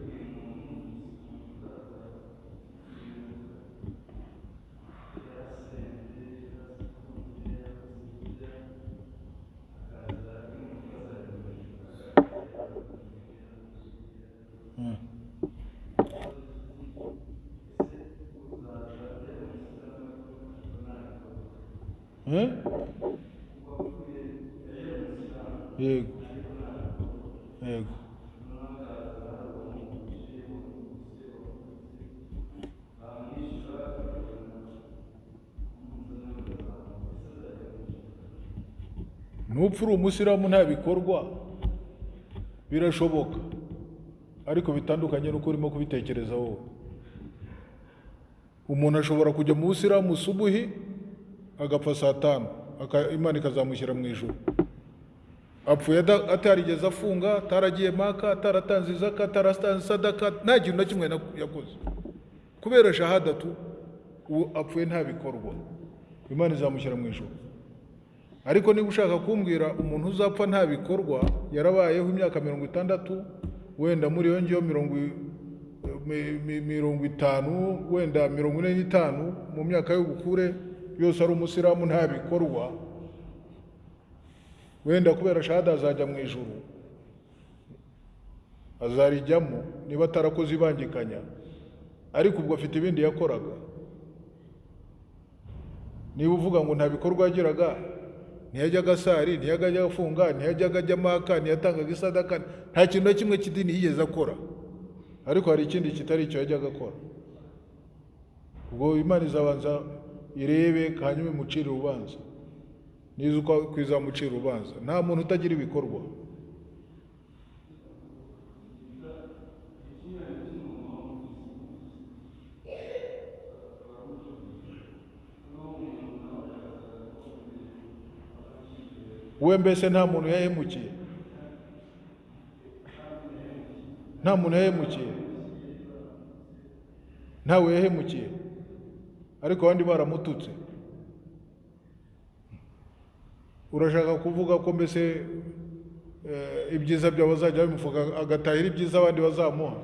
Nupfura umusiramu nta bikorwa birashoboka, ariko bitandukanye nuko urimo kubitekereza wowe. Umuntu ashobora kujya mu busiramu subuhi agapfa saa 5, Imana ikazamushyira mu ijuru. Apfuye atarigeze afunga, ataragiye Maka, ataratanze izaka, ataratanze sadaka, nta kintu na kimwe yakoze. kubera shahadatu apfuye nta bikorwa, Imana izamushyira mu ijuru. Ariko niba ushaka kumbwira umuntu uzapfa nta bikorwa, yarabayeho imyaka 60, wenda muri yo ngiyo 50, wenda 45 mu myaka y'ubukure yose ari umusiramu nta bikorwa, wenda kubera shahada azajya mu ijuru, azarijyamo niba atarakoze ibangikanya, ariko ubwo afite ibindi yakoraga. Niba uvuga ngo nta bikorwa yagiraga, ntiyajyaga asari, ntiyajyaga afunga, ntiyajyaga ajya Maka, ntiyatangaga isadaka, nta kintu na kimwe cy'idini yigeze akora, ariko hari ikindi kitari icyo yajyaga akora. Ubwo Imana izabanza irebe hanyuma imucire urubanza, niza uko izamucira urubanza. Nta muntu utagira ibikorwa. We mbese nta muntu yahemukiye? Nta muntu yahemukiye? Ntawe yahemukiye, ariko abandi baramututse. Urashaka kuvuga ko mbese ibyiza byabo bazajya bimufuka agatahira ibyiza abandi bazamuha?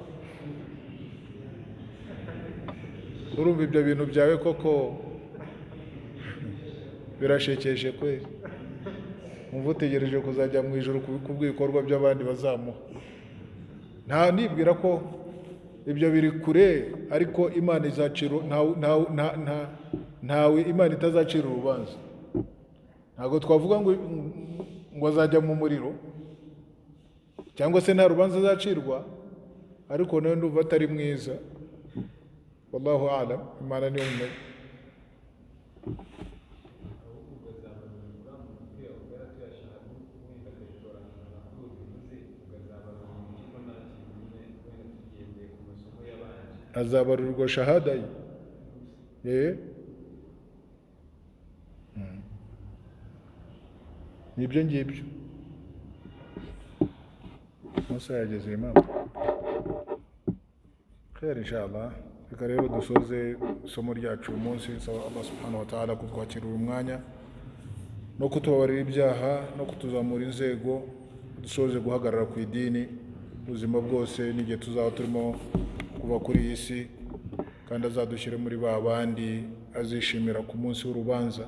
Urumva ibyo bintu byawe koko birashekeje kweli. Umva utegereje kuzajya mu ijuru kubw'ibikorwa by'abandi bazamuha. Nta nibwira ko ibyo biri kure, ariko Imana izacira ntawe Imana itazacira urubanza. Ntabwo twavuga ngo azajya mu muriro cyangwa se nta rubanza azacirwa, ariko nawe ndumva atari mwiza. Wallahu a'lam. Imana niyo umenya. Azabarurirwa shahada ye. Nibyo ngibyo. Musa yageze Imam. Khair inshallah. Reka rero dusoze isomo ryacu uyu munsi. Nsaba Allah subhanahu wa ta'ala kutwakira uyu mwanya no kutubabarira ibyaha no kutuzamura inzego, dusoze guhagarara ku idini ubuzima bwose n'igihe tuzaba turimo kuba kuri iyi si, kandi azadushyire muri ba bandi azishimira ku munsi w'urubanza.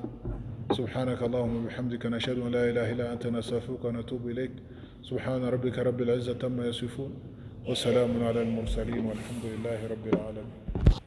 سبحانك اللهم وبحمدك نشهد أن لا إله إلا أنت نستغفرك ونتوب إليك. سبحان ربك رب العزة عما يصفون وسلام على المرسلين والحمد لله رب العالمين.